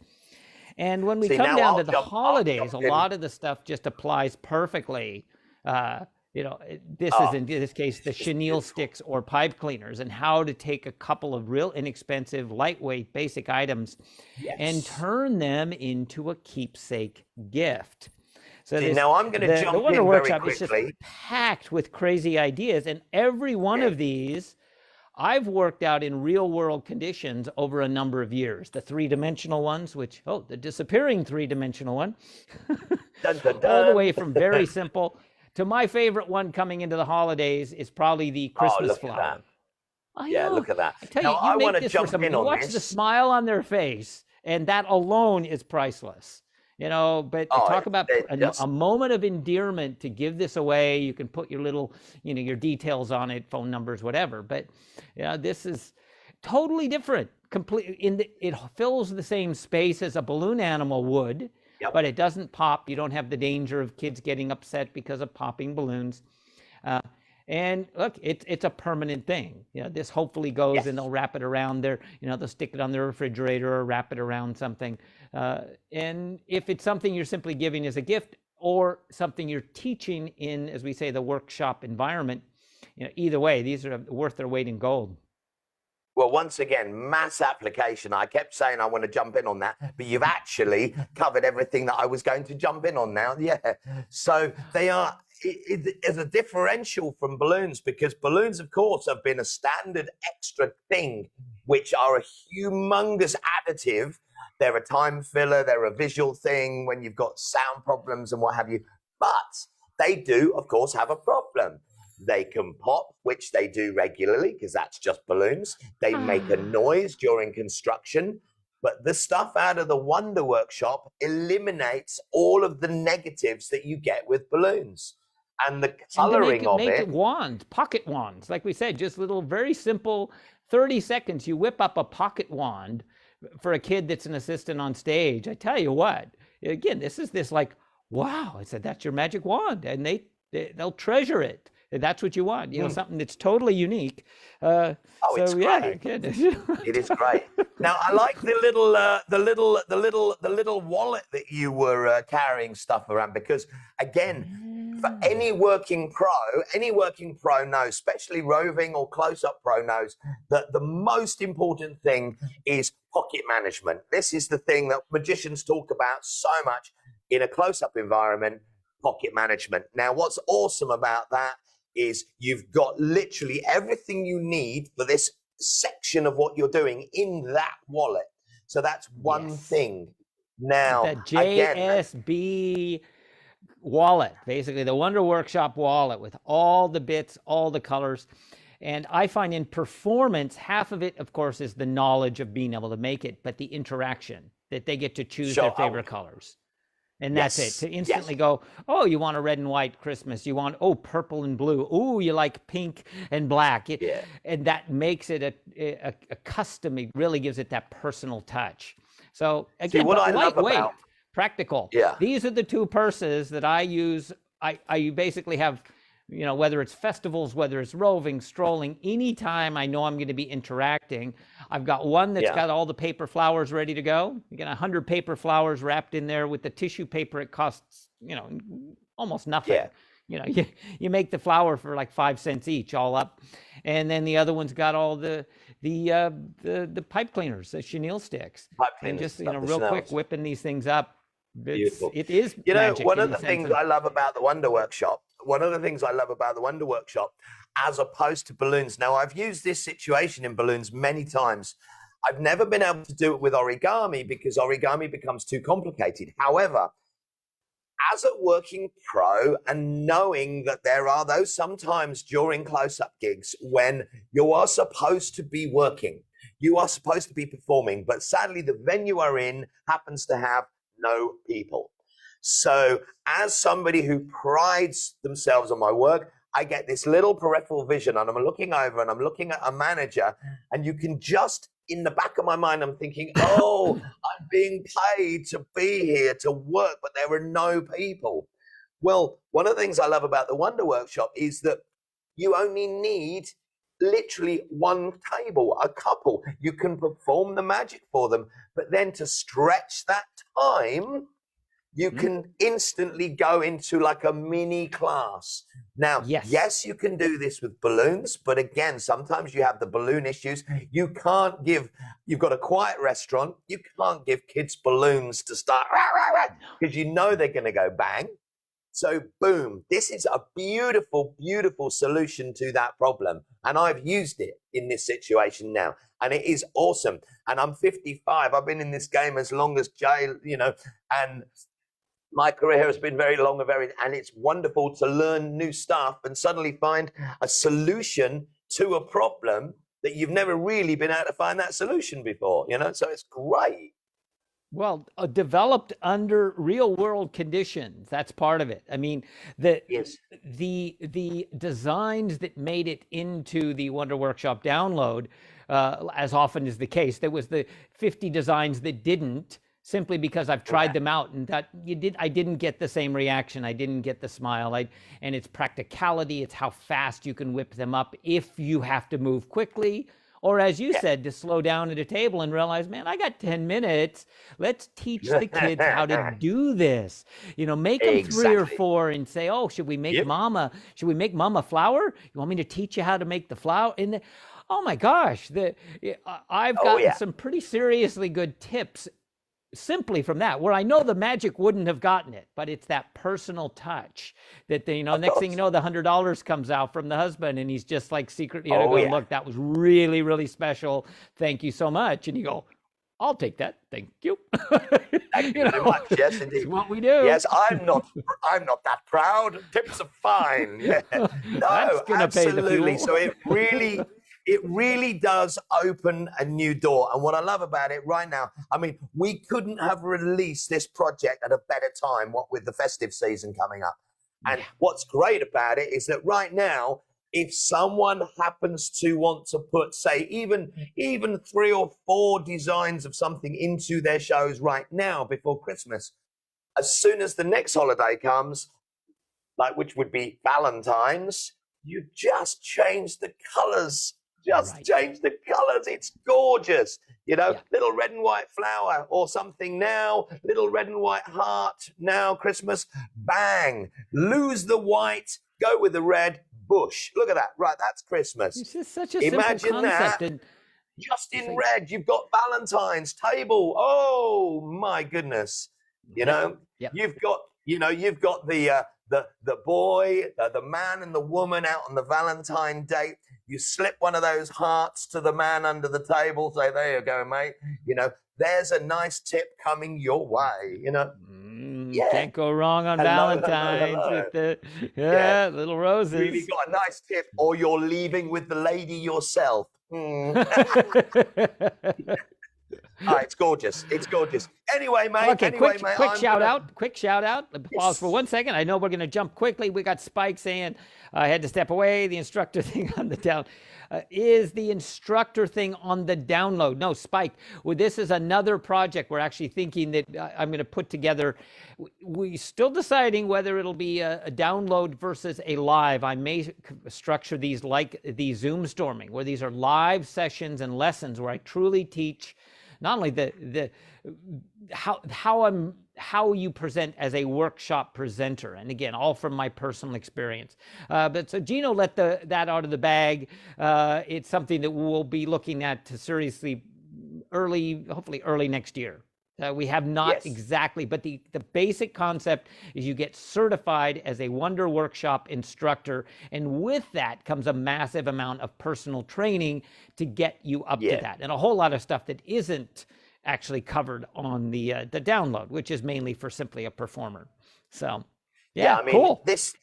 Speaker 1: And when we come down to the holidays, a lot of the stuff just applies perfectly. This is in this case the chenille sticks or pipe cleaners, and how to take a couple of real inexpensive, lightweight, basic items and turn them into a keepsake gift. So
Speaker 2: now I'm going to jump
Speaker 1: the Wonder
Speaker 2: in
Speaker 1: Workshop
Speaker 2: very
Speaker 1: is just
Speaker 2: quickly.
Speaker 1: packed with crazy ideas, and every one of these I've worked out in real world conditions over a number of years. The three-dimensional ones, which, the disappearing three-dimensional one,
Speaker 2: dun, dun, dun.
Speaker 1: all the way from very simple to my favorite one coming into the holidays is probably the Christmas flower.
Speaker 2: Yeah, look at that.
Speaker 1: I tell you, you make this for somebody, you watch the smile on their face, and that alone is priceless. But talk about a moment of endearment to give this away. You can put your little, your details on it, phone numbers, whatever. But this is totally different. It fills the same space as a balloon animal would, but it doesn't pop. You don't have the danger of kids getting upset because of popping balloons. And look, it's a permanent thing. This hopefully goes and they'll wrap it around their, they'll stick it on their refrigerator or wrap it around something. And if it's something you're simply giving as a gift or something you're teaching in, as we say, the workshop environment, either way, these are worth their weight in gold.
Speaker 2: Well, once again, mass application. I kept saying I want to jump in on that, but you've actually covered everything that I was going to jump in on now. Yeah. So they are, it is a differential from balloons, because balloons, of course, have been a standard extra thing, which are a humongous additive. They're a time filler. They're a visual thing when you've got sound problems and what have you. But they do, of course, have a problem. They can pop, which they do regularly because that's just balloons. They make a noise during construction. But the stuff out of the Wonder Workshop eliminates all of the negatives that you get with balloons. And the coloring of it.
Speaker 1: Wands, pocket wands, like we said, just little very simple 30 seconds. You whip up a pocket wand for a kid that's an assistant on stage. I tell you what, again, this like, wow. I said, that's your magic wand. And they they'll treasure it. That's what you want, something that's totally unique.
Speaker 2: It's great. It is great. Now I like the little wallet that you were carrying stuff around, because again, for any working pro knows, especially roving or close-up pro knows, that the most important thing is pocket management. This is the thing that magicians talk about so much in a close-up environment, pocket management. Now, what's awesome about that is you've got literally everything you need for this section of what you're doing in that wallet. So that's one thing. Now,
Speaker 1: that JSB wallet, basically the Wonder Workshop wallet with all the bits, all the colors. And I find in performance, half of it, of course, is the knowledge of being able to make it, but the interaction that they get to choose their favorite colors. And that's it. To instantly go, oh, you want a red and white Christmas. You want, purple and blue. Oh, you like pink and black. And that makes it a custom. It really gives it that personal touch. So again, lightweight, practical. These are the two purses that I use. I basically have, whether it's festivals, whether it's roving, strolling, anytime I know I'm going to be interacting, I've got one that's got all the paper flowers ready to go. You get 100 paper flowers wrapped in there with the tissue paper. It costs, almost nothing. You make the flower for like 5 cents each, all up. And then the other one's got all the pipe cleaners, the chenille sticks. And just, real quick whipping these things up.
Speaker 2: Beautiful.
Speaker 1: It is
Speaker 2: magic. One of the things I love about the Wonder Workshop, as opposed to balloons. Now, I've used this situation in balloons many times. I've never been able to do it with origami because origami becomes too complicated. However, as a working pro and knowing that there are those sometimes during close-up gigs when you are supposed to be working, you are supposed to be performing, but sadly the venue are in happens to have no people. So as somebody who prides themselves on my work, I get this little peripheral vision and I'm looking over and I'm looking at a manager, and you can just, in the back of my mind, I'm thinking, I'm being paid to be here to work, but there are no people. Well, one of the things I love about the Wonder Workshop is that you only need literally one table, a couple. You can perform the magic for them, but then to stretch that time, you can instantly go into like a mini class. Now, yes, you can do this with balloons, but again, sometimes you have the balloon issues. You've got a quiet restaurant. You can't give kids balloons to start because they're going to go bang. So boom, this is a beautiful, beautiful solution to that problem. And I've used it in this situation now. And it is awesome. And I'm 55. I've been in this game as long as Jay, and my career has been very long and it's wonderful to learn new stuff and suddenly find a solution to a problem that you've never really been able to find that solution before, so it's great.
Speaker 1: Well, developed under real world conditions. That's part of it. I mean, the designs that made it into the Wonder Workshop download, as often is the case, there was the 50 designs that didn't, simply because I've tried them out and that I didn't get the same reaction. I didn't get the smile. And it's practicality. It's how fast you can whip them up if you have to move quickly. Or as you said, to slow down at a table and realize, man, I got 10 minutes. Let's teach the kids how to do this. Make them 3 or 4 and say, should we make mama flour? You want me to teach you how to make the flour? And oh my gosh, I've gotten some pretty seriously good tips simply from that, where I know the magic wouldn't have gotten it, but it's that personal touch that next thing you know, the $100 comes out from the husband and he's just like secretly going, look, that was really, really special. Thank you so much. And you go, I'll take that. Thank you.
Speaker 2: Thank you very much. Yes, indeed.
Speaker 1: It's what we do.
Speaker 2: Yes, I'm not that proud. Tips are fine. Yeah. No, absolutely. So it really does open a new door. And what I love about it right now, I mean, we couldn't have released this project at a better time, what with the festive season coming up. And what's great about it is that right now, if someone happens to want to put, say, even 3 or 4 designs of something into their shows right now before Christmas, as soon as the next holiday comes, like which would be Valentine's, you just change the colors. Just change the colors. It's gorgeous. Little red and white flower or something now, little red and white heart now, Christmas, bang. Lose the white, go with the red, bush. Look at that. Right, that's Christmas.
Speaker 1: It's just such a simple concept. And
Speaker 2: just in red, you've got Valentine's table. Oh my goodness. You've got the boy, the man and the woman out on the Valentine date. You slip one of those hearts to the man under the table, say, there you go, mate. There's a nice tip coming your way,
Speaker 1: Can't go wrong on Valentine's with the little roses.
Speaker 2: Really got a nice tip, or you're leaving with the lady yourself. It's gorgeous. It's gorgeous. Anyway, mate.
Speaker 1: Okay, quick shout out. Pause for 1 second. I know we're going to jump quickly. We got Spike saying I had to step away. The instructor thing on the down. Is the instructor thing on the download? No, Spike. Well, this is another project we're actually thinking that I'm going to put together. We're still deciding whether it'll be a download versus a live. I may structure these like the Zoom storming, where these are live sessions and lessons where I truly teach not only the how you present as a workshop presenter, and again, all from my personal experience. But so Geno let that out of the bag. It's something that we'll be looking at to seriously hopefully early next year. We have not exactly, but the basic concept is you get certified as a Wonder Workshop instructor, and with that comes a massive amount of personal training to get you up to that, and a whole lot of stuff that isn't actually covered on the download, which is mainly for simply a performer. So, I mean,
Speaker 2: cool. That's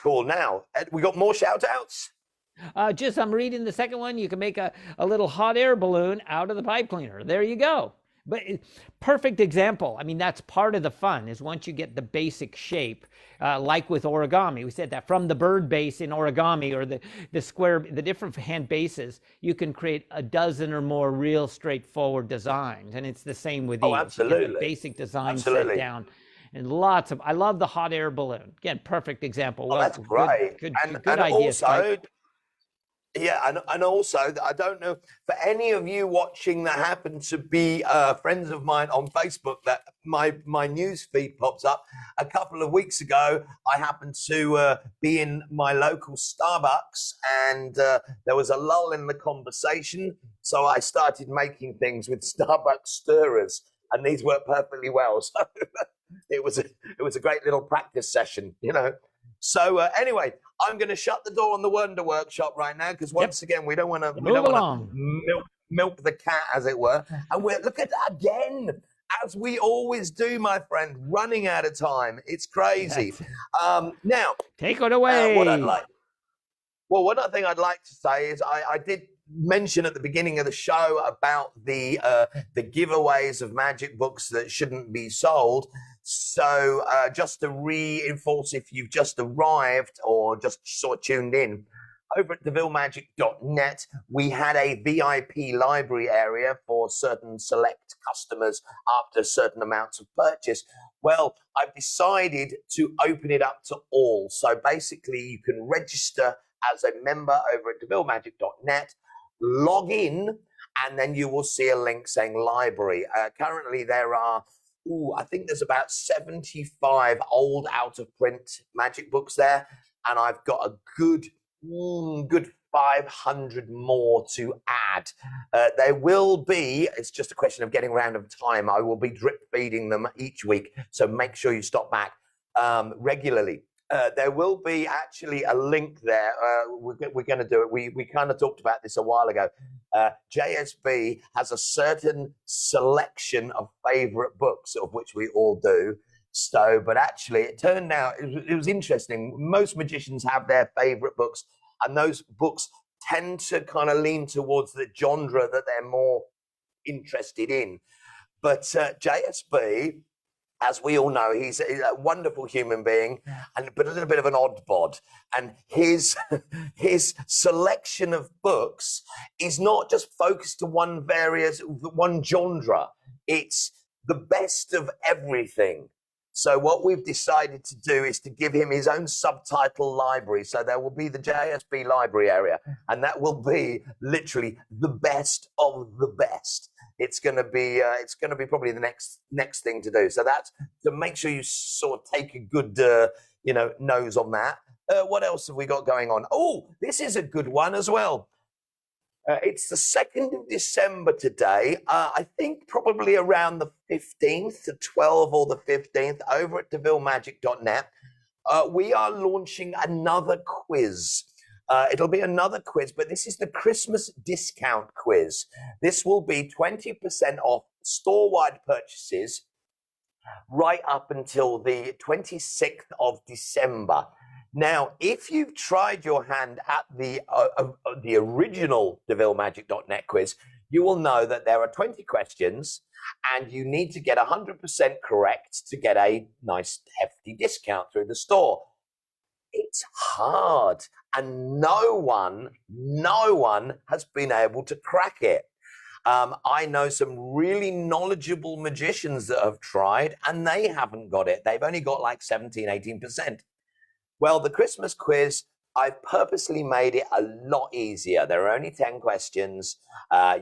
Speaker 2: cool. Now we got more shout outs.
Speaker 1: I'm reading the second one. You can make a little hot air balloon out of the pipe cleaner. There you go. But perfect example. I mean, that's part of the fun is once you get the basic shape, like with origami, we said that from the bird base in origami or the square, the different hand bases, you can create a dozen or more real straightforward designs. And it's the same with these.
Speaker 2: Absolutely.
Speaker 1: You get the basic design set down. And I love the hot air balloon. Again, perfect example.
Speaker 2: Well, that's great.
Speaker 1: Good idea,
Speaker 2: also,
Speaker 1: Spike.
Speaker 2: Yeah, and also, I don't know, for any of you watching that happen to be friends of mine on Facebook, that my news feed pops up. A couple of weeks ago, I happened to be in my local Starbucks, and there was a lull in the conversation, so I started making things with Starbucks stirrers, and these worked perfectly well. So it was a great little practice session, So anyway, I'm going to shut the door on the Wonder Workshop right now because once again we don't want to milk the cat, as it were. And look at that again, as we always do, my friend. Running out of time, it's crazy. Now,
Speaker 1: take it away.
Speaker 2: One other thing I'd like to say is I did mention at the beginning of the show about the giveaways of magic books that shouldn't be sold. So just to reinforce, if you've just arrived or just sort of tuned in, over at devillemagic.net, we had a VIP library area for certain select customers after certain amounts of purchase. Well, I've decided to open it up to all. So basically, you can register as a member over at devillemagic.net, log in, and then you will see a link saying library. Currently, there are I think there's about 75 old out-of-print magic books there, and I've got a good 500 more to add. There will be, it's just a question of getting around of time, I will be drip feeding them each week, so make sure you stop back regularly. There will be actually a link there. We're going to do it. We kind of talked about this a while ago. JSB has a certain selection of favorite books, of which we all do. So, but actually, it turned out it was interesting. Most magicians have their favorite books, and those books tend to kind of lean towards the genre that they're more interested in. But JSB, as we all know, he's a wonderful human being, but a little bit of an odd bod. And his selection of books is not just focused to one genre. It's the best of everything. So what we've decided to do is to give him his own subtitle library. So there will be the JSB library area, and that will be literally the best of the best. It's going to be probably the next thing to do. So that's to make sure you sort of take a good nose on that. What else have we got going on? Oh, this is a good one as well. It's the 2nd of December today. I think probably around the 15th to 12 or the 15th over at devillemagic.net. We are launching another quiz. It'll be another quiz, but this is the Christmas discount quiz. This will be 20% off store-wide purchases right up until the 26th of December. Now, if you've tried your hand at the original devillemagic.net quiz, you will know that there are 20 questions and you need to get 100% correct to get a nice hefty discount through the store. It's hard, and no one has been able to crack it. I know some really knowledgeable magicians that have tried and they haven't got it. They've only got like 17, 18%. Well, the Christmas quiz, I've purposely made it a lot easier. There are only 10 questions.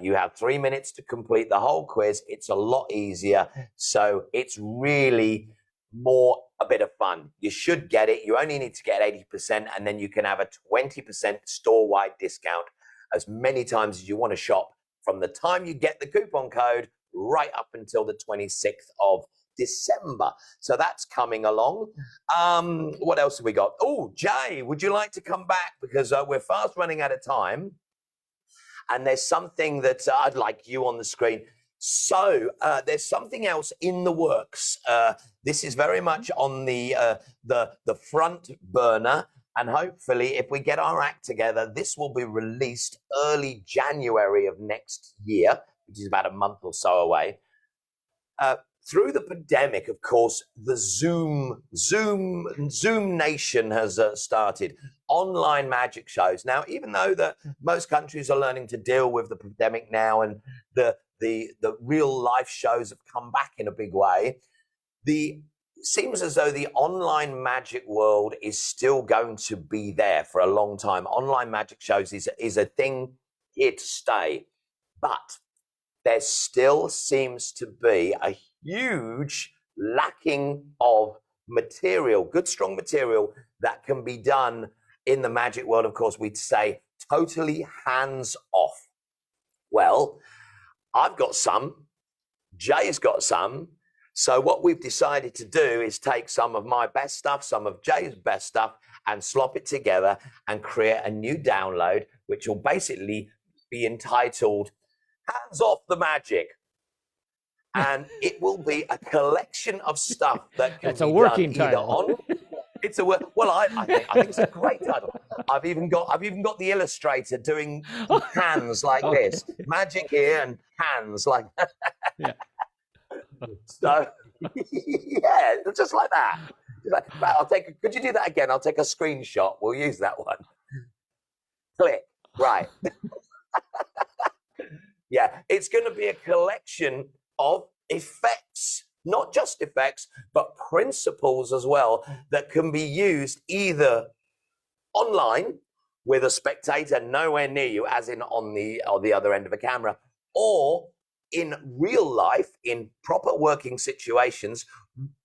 Speaker 2: You have 3 minutes to complete the whole quiz. It's a lot easier. So it's really more a bit of fun. You should get it. You only need to get 80%, and then you can have a 20% store-wide discount as many times as you want to shop from the time you get the coupon code right up until the 26th of December. So that's coming along. What else have we got? Oh, Jay, would you like to come back? Because we're fast running out of time. And there's something that I'd like you on the screen. So there's something else in the works. This is very much on the front burner. And hopefully, if we get our act together, this will be released early January of next year, which is about a month or so away. Through the pandemic, of course, the Zoom Nation has started online magic shows. Now, even though that most countries are learning to deal with the pandemic now, and the real life shows have come back in a big way, it seems as though the online magic world is still going to be there for a long time. Online magic shows is a thing here to stay, but there still seems to be a huge lacking of material, good, strong material that can be done in the magic world. Of course, we'd say totally hands off. Well, I've got some, Jay's got some. So what we've decided to do is take some of my best stuff, some of Jay's best stuff, and slop it together and create a new download, which will basically be entitled Hands Off the Magic. And it will be a collection of stuff that can
Speaker 1: That's a working
Speaker 2: done
Speaker 1: title.
Speaker 2: On. It's a well. I think it's a great title. I've even got the illustrator doing hands like this, magic here and hands like that.
Speaker 1: Yeah.
Speaker 2: So yeah, just like that. Right, could you do that again? I'll take a screenshot. We'll use that one. Click. Right. Yeah, it's going to be a collection of effects, not just effects, but principles as well that can be used either online with a spectator nowhere near you, as in on the other end of a camera, or in real life, in proper working situations,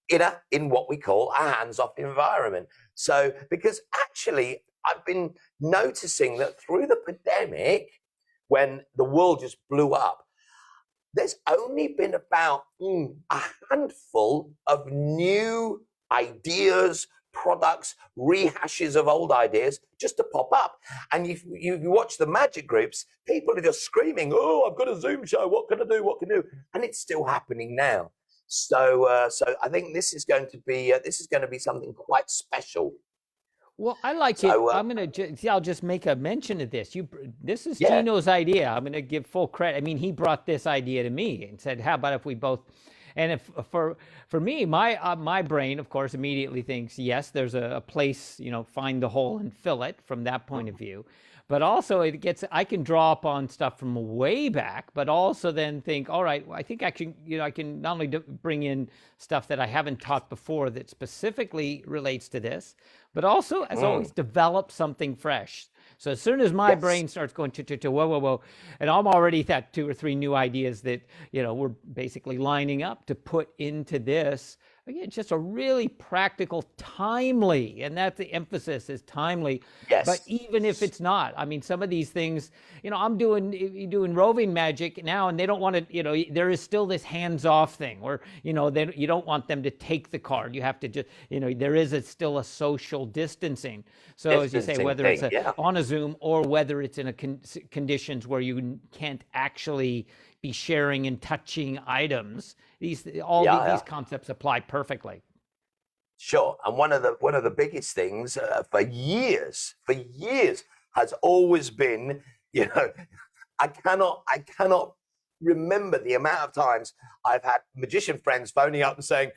Speaker 2: in what we call a hands-off environment. So, because actually, I've been noticing that through the pandemic, when the world just blew up, there's only been about a handful of new ideas, products, rehashes of old ideas just to pop up. And if you watch the magic groups, people are just screaming, "Oh, I've got a Zoom show. What can I do? What can I do?" And it's still happening now. So I think this is going to be something quite special.
Speaker 1: Well, I like it. I'll just make a mention of this. This is Geno's idea. I'm gonna give full credit. I mean, he brought this idea to me and said, "How about if we both?" And if for me, my brain, of course, immediately thinks, yes, there's a place, find the hole and fill it from that point of view. But also I can draw upon stuff from way back, but also then think, all right, I think I can not only bring in stuff that I haven't taught before that specifically relates to this, but also, as always, develop something fresh. So as soon as my brain starts going whoa, and I'm already at 2 or 3 new ideas that we're basically lining up to put into this. Again, just a really practical, timely, and that's the emphasis, is timely.
Speaker 2: Yes.
Speaker 1: But even if it's not, I mean, some of these things, I'm doing roving magic now, and they don't want to, there is still this hands-off thing where, you don't want them to take the card. You have to just, there is still a social distancing. So as you say, whether it's on a Zoom or whether it's in conditions where you can't actually be sharing and touching items, these concepts apply perfectly.
Speaker 2: Sure, and one of the biggest things for years has always been, I cannot remember the amount of times I've had magician friends phoning up and saying,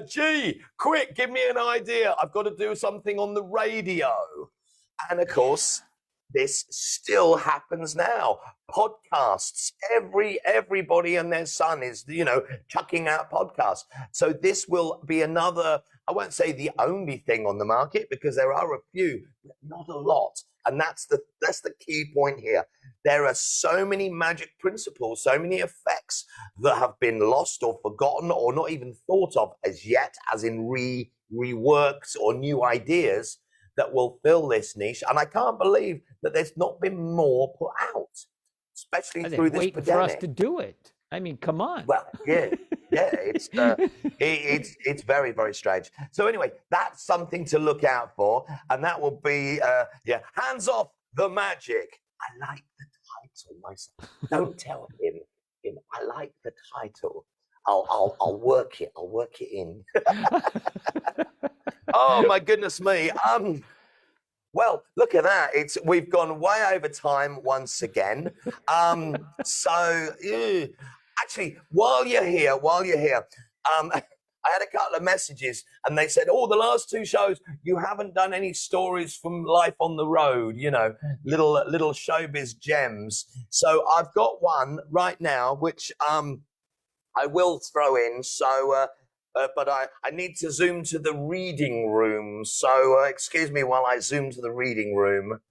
Speaker 2: "Gee, quick, give me an idea. I've got to do something on the radio," and of course, this still happens now. Podcasts, everybody and their son is, chucking out podcasts. So this will be another, I won't say the only thing on the market, because there are a few, but not a lot. And that's the key point here. There are so many magic principles, so many effects that have been lost or forgotten or not even thought of as yet, as in reworked or new ideas that will fill this niche. And I can't believe that there's not been more put out, especially through this pandemic.
Speaker 1: For us to do it. I mean, come on.
Speaker 2: Well, it's very, very strange. So anyway, that's something to look out for, and that will be hands off the magic. I like the title myself. Don't tell him. I like the title. I'll work it. I'll work it in. Oh my goodness me. Well, look at that. We've gone way over time once again. Actually, while you're here, I had a couple of messages, and they said, "Oh, the last 2 shows, you haven't done any stories from life on the road, little showbiz gems." So I've got one right now, which I will throw in. So. But I need to zoom to the reading room. So excuse me while I zoom to the reading room.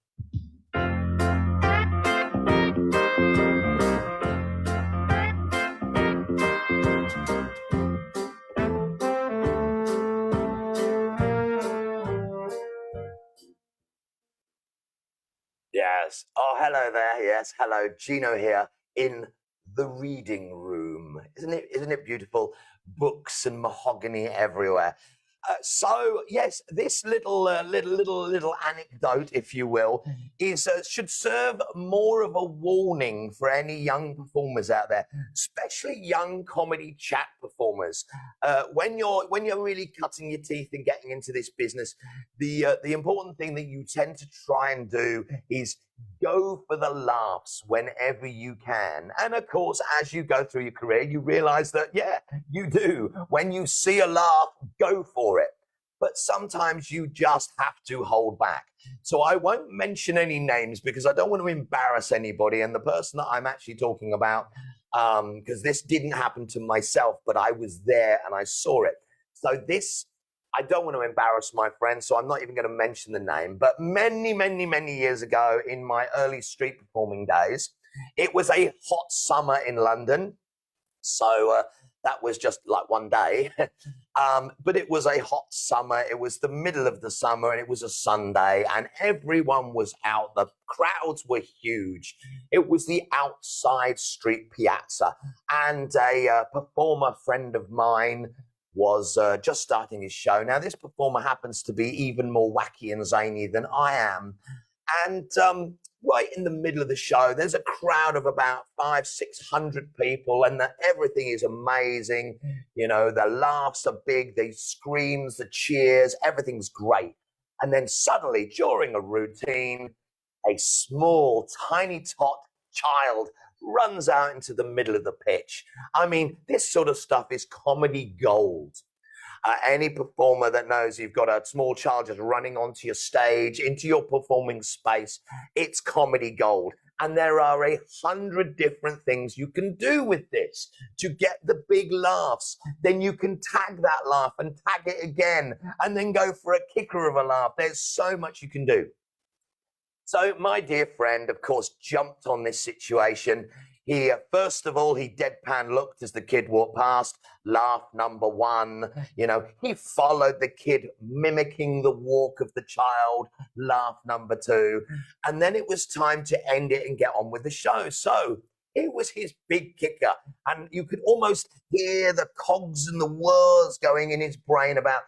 Speaker 2: Yes. Oh, hello there. Yes. Hello. Geno here in the reading room. Isn't it beautiful? Books and mahogany everywhere. So yes, this little anecdote, if you will, is should serve more of a warning for any young performers out there, especially young comedy chat performers. When you're really cutting your teeth and getting into this business, the important thing that you tend to try and do is go for the laughs whenever you can. And of course, as you go through your career, you realize that, you do. When you see a laugh, go for it. But sometimes you just have to hold back. So I won't mention any names because I don't want to embarrass anybody. And the person that I'm actually talking about, because this didn't happen to myself, but I was there and I saw it. So I don't want to embarrass my friend, so I'm not even going to mention the name. But many, many, many years ago, in my early street performing days, it was a hot summer in London. So that was just like one day. But it was a hot summer. It was the middle of the summer, and it was a Sunday, and everyone was out. The crowds were huge. It was the outside street piazza, and a performer friend of mine was just starting his show. Now, this performer happens to be even more wacky and zany than I am. And right in the middle of the show, there's a crowd of about 500-600 people, and everything is amazing. The laughs are big, the screams, the cheers, everything's great. And then suddenly, during a routine, a small, tiny tot child runs out into the middle of the pitch. I mean, this sort of stuff is comedy gold. Any performer that knows you've got a small child just running onto your stage, into your performing space, it's comedy gold. And there are 100 different things you can do with this to get the big laughs. Then you can tag that laugh and tag it again and then go for a kicker of a laugh. There's so much you can do. So my dear friend, of course, jumped on this situation. He, first of all, he deadpan looked as the kid walked past, laugh number one. You know, he followed the kid, mimicking the walk of the child, laugh number two. And then it was time to end it and get on with the show. So it was his big kicker. And you could almost hear the cogs and the whirs going in his brain about,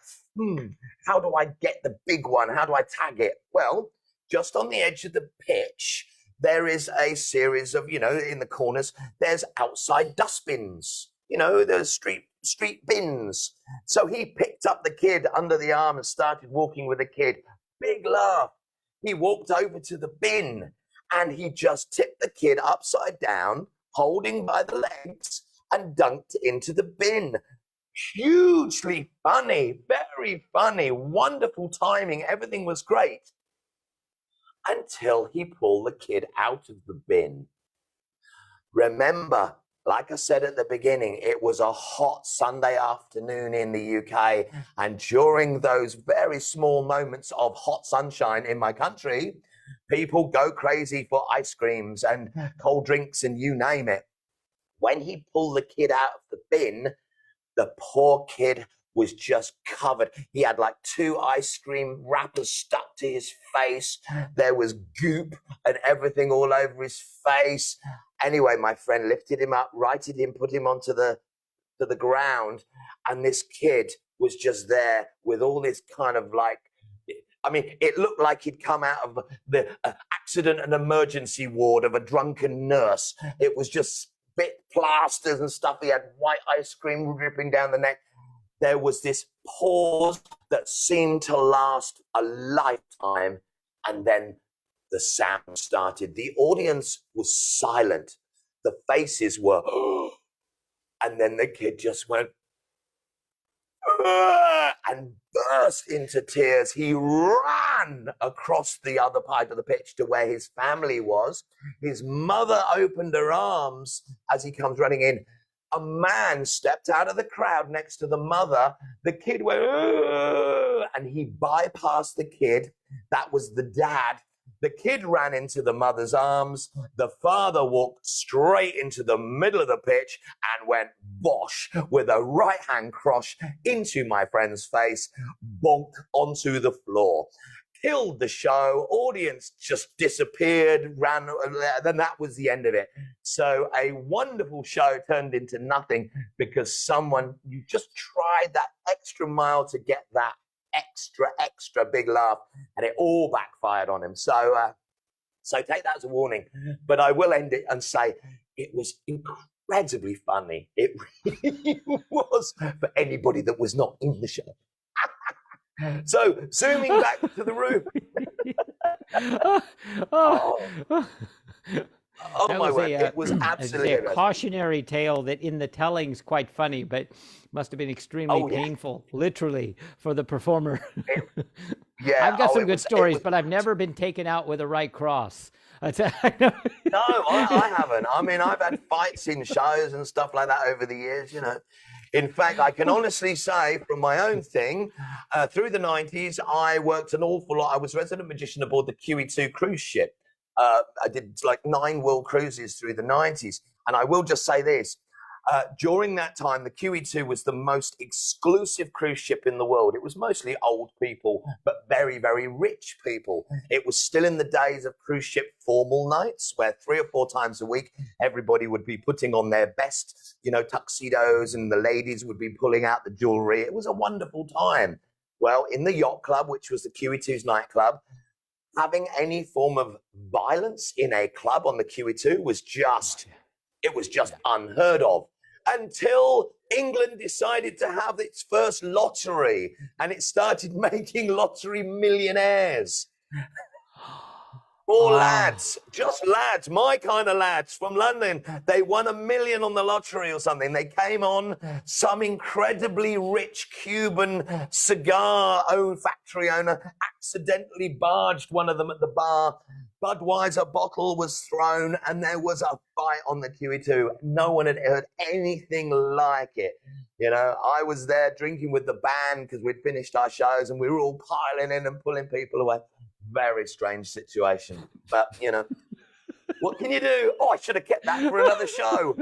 Speaker 2: how do I get the big one? How do I tag it? Well, just on the edge of the pitch, there is a series of, you know, in the corners, there's outside dustbins, you know, there's street bins. So he picked up the kid under the arm and started walking with the kid. Big laugh. He walked over to the bin and he just tipped the kid upside down, holding by the legs, and dunked into the bin. Hugely funny, very funny, wonderful timing. Everything was great. Until he pulled the kid out of the bin. Remember, like I said at the beginning, it was a hot Sunday afternoon in the UK. And during those very small moments of hot sunshine in my country, people go crazy for ice creams and cold drinks and you name it. When he pulled the kid out of the bin, the poor kid was just covered. He had like 2 ice cream wrappers stuck to his face. There was goop and everything all over his face. Anyway, my friend lifted him up, righted him, put him onto the ground. And this kid was just there with all this kind of like, I mean, it looked like he'd come out of the accident and emergency ward of a drunken nurse. It was just spit plasters and stuff. He had white ice cream dripping down the neck. There was this pause that seemed to last a lifetime, and then the sound started. The audience was silent. The faces were, and then the kid just went, and burst into tears. He ran across the other part of the pitch to where his family was. His mother opened her arms as he comes running in. A man stepped out of the crowd next to the mother. The kid went, and he bypassed the kid. That was the dad. The kid ran into the mother's arms. The father walked straight into the middle of the pitch and went bosh with a right hand cross into my friend's face, bonked onto the floor. Killed the show. Audience just disappeared, ran, then that was the end of it. So a wonderful show turned into nothing because you just tried that extra mile to get that extra big laugh, and it all backfired on him. So take that as a warning. But I will end it and say it was incredibly funny. It really was for anybody that was not in the show. So, zooming back to the room. My word, it was absolutely
Speaker 1: a cautionary tale that in the telling's quite funny, but must have been extremely painful, literally, for the performer. I've got some good stories, but I've never been taken out with a right cross.
Speaker 2: No, I haven't. I mean, I've had fights in shows and stuff like that over the years, you know. In fact, I can honestly say from my own thing, through the 90s, I worked an awful lot. I was resident magician aboard the QE2 cruise ship. I did like 9 world cruises through the 90s. And I will just say this. During that time, the QE2 was the most exclusive cruise ship in the world. It was mostly old people, but very, very rich people. It was still in the days of cruise ship formal nights, where 3 or 4 times a week, everybody would be putting on their best, you know, tuxedos, and the ladies would be pulling out the jewelry. It was a wonderful time. Well, in the yacht club, which was the QE2's nightclub, having any form of violence in a club on the QE2 was just, it was just unheard of. Until England decided to have its first lottery, and it started making lottery millionaires. Four lads, just lads, my kind of lads from London. They won $1 million on the lottery or something. They came on, some incredibly rich Cuban cigar factory owner accidentally barged one of them at the bar. Budweiser bottle was thrown and there was a fight on the QE2. No one had heard anything like it. You know, I was there drinking with the band because we'd finished our shows and we were all piling in and pulling people away. Very strange situation, but you know, what can you do? Oh, I should have kept that for another show.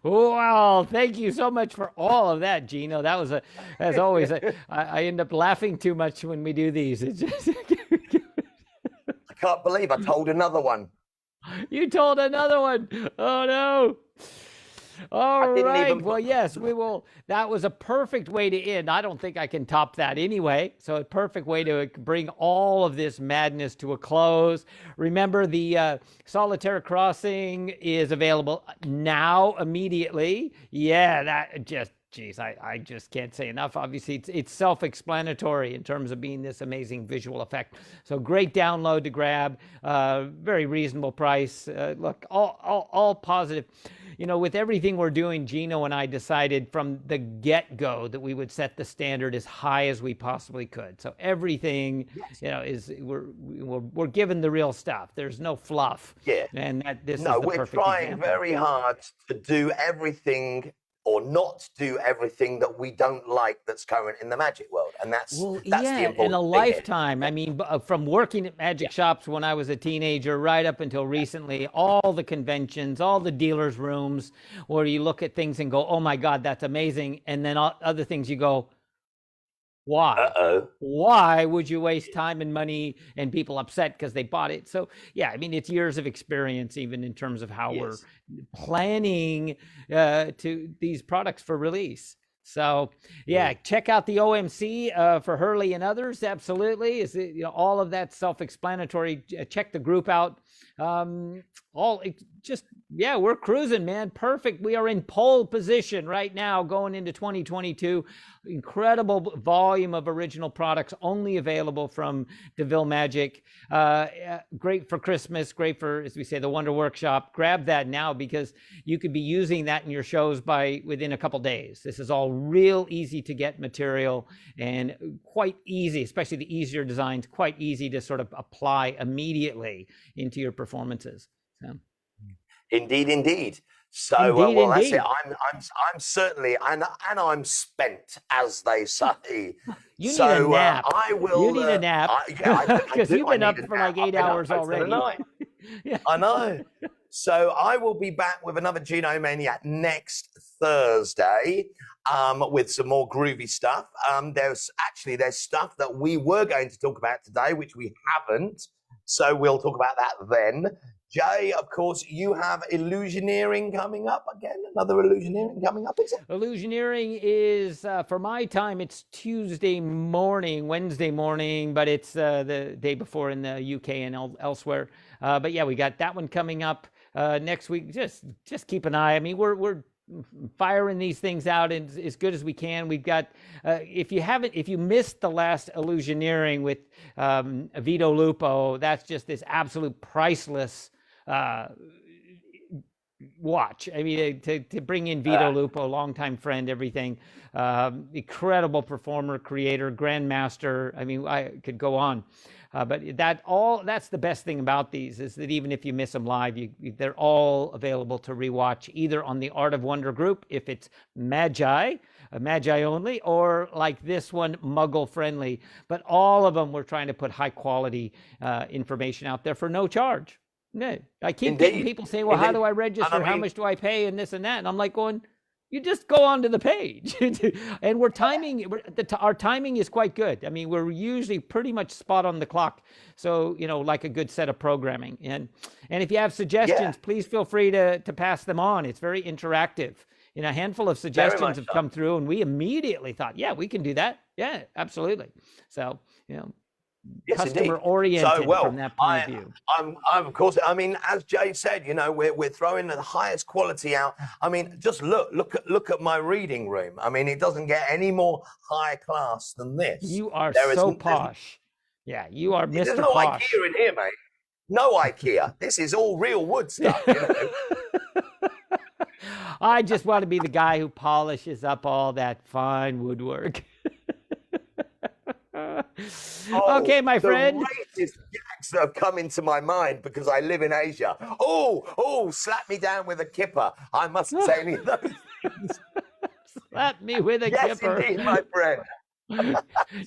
Speaker 1: Well, thank you so much for all of that, Geno. That was as always, I end up laughing too much when we do these. It's just
Speaker 2: I can't believe I told another one.
Speaker 1: You told another one. Oh no. All right. Well, yes, we will. That was a perfect way to end. I don't think I can top that anyway. So a perfect way to bring all of this madness to a close. Remember, the Solitaire Crossing is available now, immediately. Yeah, that just, geez, I just can't say enough. Obviously, it's self-explanatory in terms of being this amazing visual effect. So great download to grab, very reasonable price. Look, all positive. You know, with everything we're doing, Geno and I decided from the get-go that we would set the standard as high as we possibly could. So everything, you know, is we're given the real stuff. There's no fluff.
Speaker 2: Yeah.
Speaker 1: And this is
Speaker 2: no,
Speaker 1: the
Speaker 2: we're
Speaker 1: perfect
Speaker 2: trying
Speaker 1: example.
Speaker 2: very hard to do everything or not do everything that we don't like that's current in the magic world. And that's the important
Speaker 1: in a
Speaker 2: thing
Speaker 1: lifetime. I mean, from working at magic shops when I was a teenager right up until recently, all the conventions, all the dealers' rooms where you look at things and go, oh my God, that's amazing. And then other things you go, why? Why would you waste time and money and people upset because they bought it? So yeah, I mean, it's years of experience, even in terms of how we're planning to these products for release. So yeah, check out the OMC for Hurley and others. Absolutely, all of that self-explanatory. Check the group out. We're cruising, man. Perfect. We are in pole position right now going into 2022. Incredible volume of original products only available from DeVille Magic. Great for Christmas, great for, as we say, the Wonder Workshop. Grab that now because you could be using that in your shows within a couple days. This is all real easy to get material and quite easy, especially the easier designs, quite easy to sort of apply immediately into your performances. So.
Speaker 2: Indeed. So that's it. I'm certainly, and I'm spent, as they say.
Speaker 1: You need a nap.
Speaker 2: I will.
Speaker 1: You need a nap because you've been up for like 8 hours already.
Speaker 2: Yeah. I know. So I will be back with another Geno Mania next Thursday with some more groovy stuff. There's stuff that we were going to talk about today, which we haven't. So we'll talk about that then. Jay, of course, you have Illusioneering coming up again. Another Illusioneering coming up, is it?
Speaker 1: Illusioneering is, for my time, it's Wednesday morning, but it's the day before in the UK and elsewhere. But yeah, we got that one coming up next week. Just keep an eye. I mean, we're firing these things out as good as we can. We've got, if you missed the last Illusioneering with Vito Lupo, that's just this absolute priceless watch. I mean, to bring in Vito Lupo, longtime friend, everything, incredible performer, creator, grandmaster. I mean, I could go on. But that's the best thing about these is that even if you miss them live, they're all available to rewatch either on the Art of Wonder group, if it's Magi only, or like this one, Muggle friendly. But all of them, we're trying to put high quality information out there for no charge. No, I keep getting people saying, well, how do I register? How much do I pay? And this and that. And I'm like going, you just go onto the page. And our timing is quite good. I mean, we're usually pretty much spot on the clock. So, like a good set of programming. And if you have suggestions, please feel free to pass them on. It's very interactive. A handful of suggestions have come through and we immediately thought, yeah, we can do that. Yeah, absolutely. So,
Speaker 2: Yes,
Speaker 1: customer
Speaker 2: indeed.
Speaker 1: oriented
Speaker 2: So, well,
Speaker 1: from that point of view.
Speaker 2: I'm of course. I mean, as Jay said, you know, we're throwing the highest quality out. I mean, just look at my reading room. I mean, it doesn't get any more high class than this.
Speaker 1: You are
Speaker 2: There is
Speaker 1: so posh. Yeah, you are
Speaker 2: there's
Speaker 1: Mr.
Speaker 2: no
Speaker 1: Posh.
Speaker 2: IKEA in here, mate. No IKEA. This is all real wood stuff. You know.
Speaker 1: I just want to be the guy who polishes up all that fine woodwork. Okay, my friend.
Speaker 2: The greatest gags that have come into my mind because I live in Asia. Oh, slap me down with a kipper. I mustn't say any of those things.
Speaker 1: Slap me with a
Speaker 2: Yes,
Speaker 1: kipper.
Speaker 2: indeed, my friend.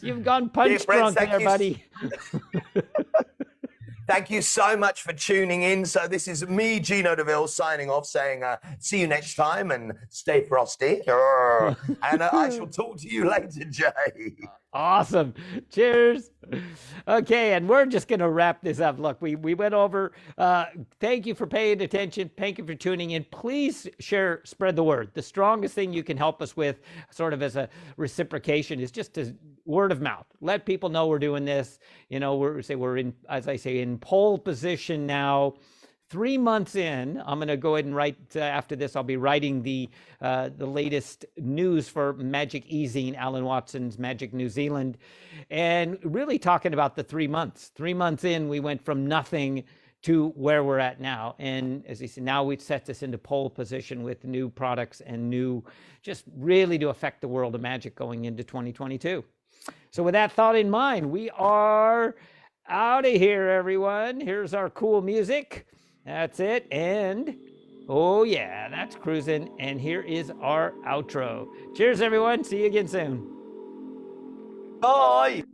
Speaker 1: You've gone punch
Speaker 2: friends,
Speaker 1: drunk there, buddy.
Speaker 2: Thank you so much for tuning in. So this is me, Geno DeVille, signing off, saying see you next time and stay frosty. And I shall talk to you later, Jay.
Speaker 1: Awesome. Cheers. Okay, and we're just going to wrap this up. Look, we went over. Thank you for paying attention. Thank you for tuning in. Please share, spread the word. The strongest thing you can help us with, sort of as a reciprocation, is just to word of mouth. Let people know we're doing this. You know, we're in, as I say, in pole position now. 3 months in, I'm going to go ahead and write, after this, I'll be writing the latest news for Magic Easing, Alan Watson's Magic New Zealand, and really talking about the 3 months. 3 months in, we went from nothing to where we're at now. And as you see, now we've set this into pole position with new products and new, just really to affect the world of magic going into 2022. So with that thought in mind, we are out of here, everyone. Here's our cool music. That's it. And oh yeah, that's cruising. And here is our outro. Cheers, everyone. See you again soon.
Speaker 2: Bye.